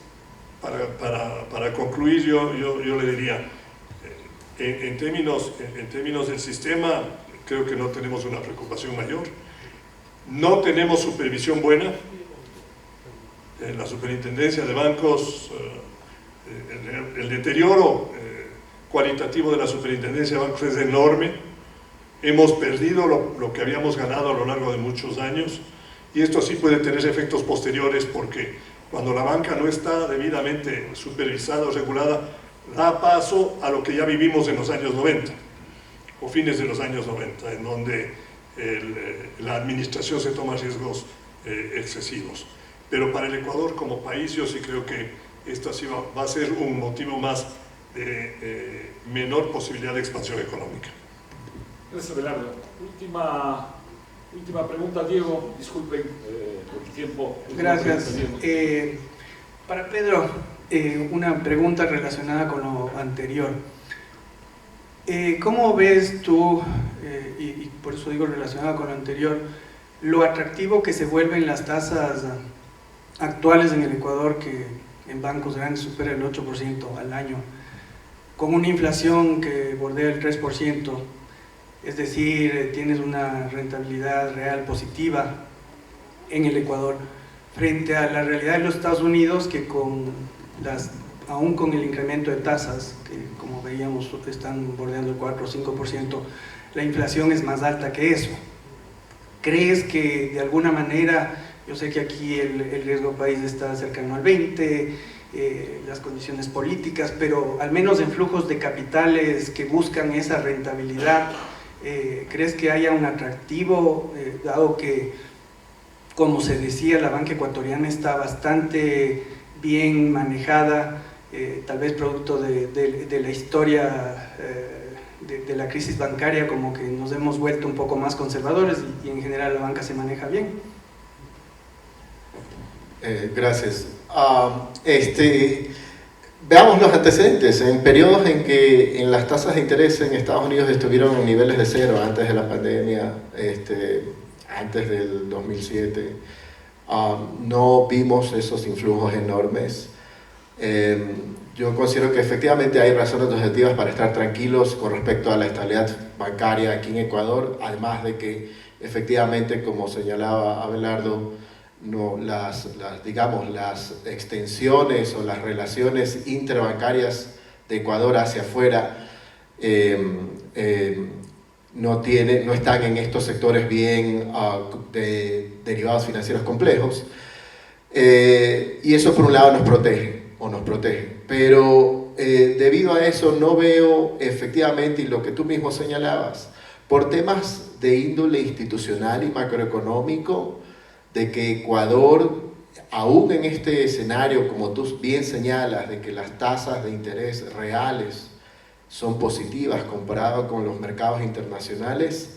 Speaker 1: para concluir, yo le diría, en términos del sistema, creo que no tenemos una preocupación mayor. No tenemos supervisión buena. En la superintendencia de bancos, el deterioro cualitativo de la superintendencia de bancos es enorme. Hemos perdido lo que habíamos ganado a lo largo de muchos años, y esto sí puede tener efectos posteriores, porque cuando la banca no está debidamente supervisada o regulada, da paso a lo que ya vivimos en los años 90 o fines de los años 90, en donde la administración se toma riesgos excesivos. Pero para el Ecuador como país yo sí creo que esto sí va a ser un motivo más de menor posibilidad de expansión económica.
Speaker 5: Gracias, Abelardo. Última pregunta, Diego. Disculpen por el tiempo.
Speaker 3: Gracias. Para Pedro, una pregunta relacionada con lo anterior. ¿Cómo ves tú, y por eso digo relacionada con lo anterior, lo atractivo que se vuelven las tasas actuales en el Ecuador, que en bancos grandes supera el 8% al año, con una inflación que bordea el 3%, es decir, tienes una rentabilidad real positiva en el Ecuador, frente a la realidad de los Estados Unidos, que aún con el incremento de tasas, que como veíamos están bordeando el 4 o 5%, la inflación es más alta que eso? ¿Crees que de alguna manera, yo sé que aquí el riesgo país está cercano al 20%, las condiciones políticas, pero al menos en flujos de capitales que buscan esa rentabilidad, ¿crees que haya un atractivo, dado que, como se decía, la banca ecuatoriana está bastante bien manejada, tal vez producto de la historia de la crisis bancaria, como que nos hemos vuelto un poco más conservadores y en general la banca se maneja bien?
Speaker 2: Gracias. Veamos los antecedentes. En periodos en que las tasas de interés en Estados Unidos estuvieron en niveles de cero antes de la pandemia, antes del 2007, no vimos esos influjos enormes. Yo considero que efectivamente hay razones objetivas para estar tranquilos con respecto a la estabilidad bancaria aquí en Ecuador, además de que efectivamente, como señalaba Abelardo, las extensiones o las relaciones interbancarias de Ecuador hacia afuera no están en estos sectores bien de derivados financieros complejos, y eso por un lado nos protege, pero debido a eso no veo efectivamente, y lo que tú mismo señalabas, por temas de índole institucional y macroeconómico, de que Ecuador, aún en este escenario, como tú bien señalas, de que las tasas de interés reales son positivas comparado con los mercados internacionales,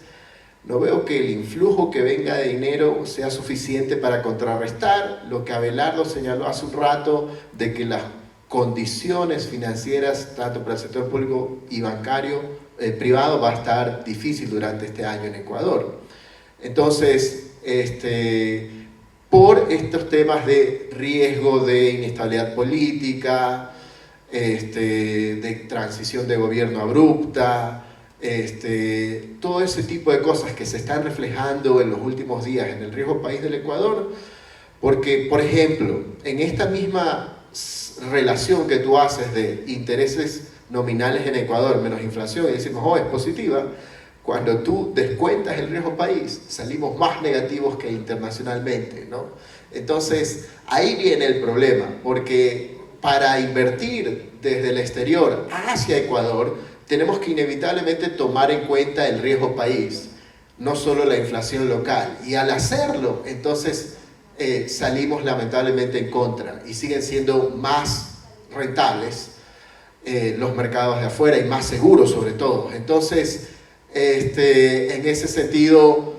Speaker 2: no veo que el influjo que venga de dinero sea suficiente para contrarrestar lo que Abelardo señaló hace un rato, de que las condiciones financieras, tanto para el sector público y bancario, privado, va a estar difícil durante este año en Ecuador. Entonces, por estos temas de riesgo de inestabilidad política, de transición de gobierno abrupta, todo ese tipo de cosas que se están reflejando en los últimos días en el riesgo país del Ecuador, Porque, por ejemplo, en esta misma relación que tú haces de intereses nominales en Ecuador menos inflación, y decimos, oh, es positiva, cuando tú descuentas el riesgo país, salimos más negativos que internacionalmente, ¿no? Entonces, ahí viene el problema, porque para invertir desde el exterior hacia Ecuador, tenemos que inevitablemente tomar en cuenta el riesgo país, no solo la inflación local. Y al hacerlo, entonces salimos lamentablemente en contra y siguen siendo más rentables los mercados de afuera y más seguros sobre todo. Entonces, en ese sentido,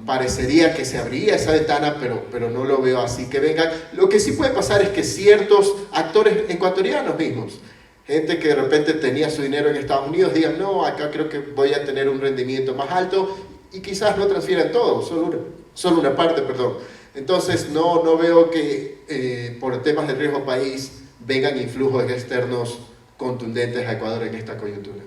Speaker 2: parecería que se abriría esa ventana, pero no lo veo así que vengan. Lo que sí puede pasar es que ciertos actores ecuatorianos mismos, gente que de repente tenía su dinero en Estados Unidos, digan, no, acá creo que voy a tener un rendimiento más alto, y quizás no transfieran todo, solo una parte, perdón. Entonces no veo que por temas de riesgo país vengan influjos externos contundentes a Ecuador en esta coyuntura.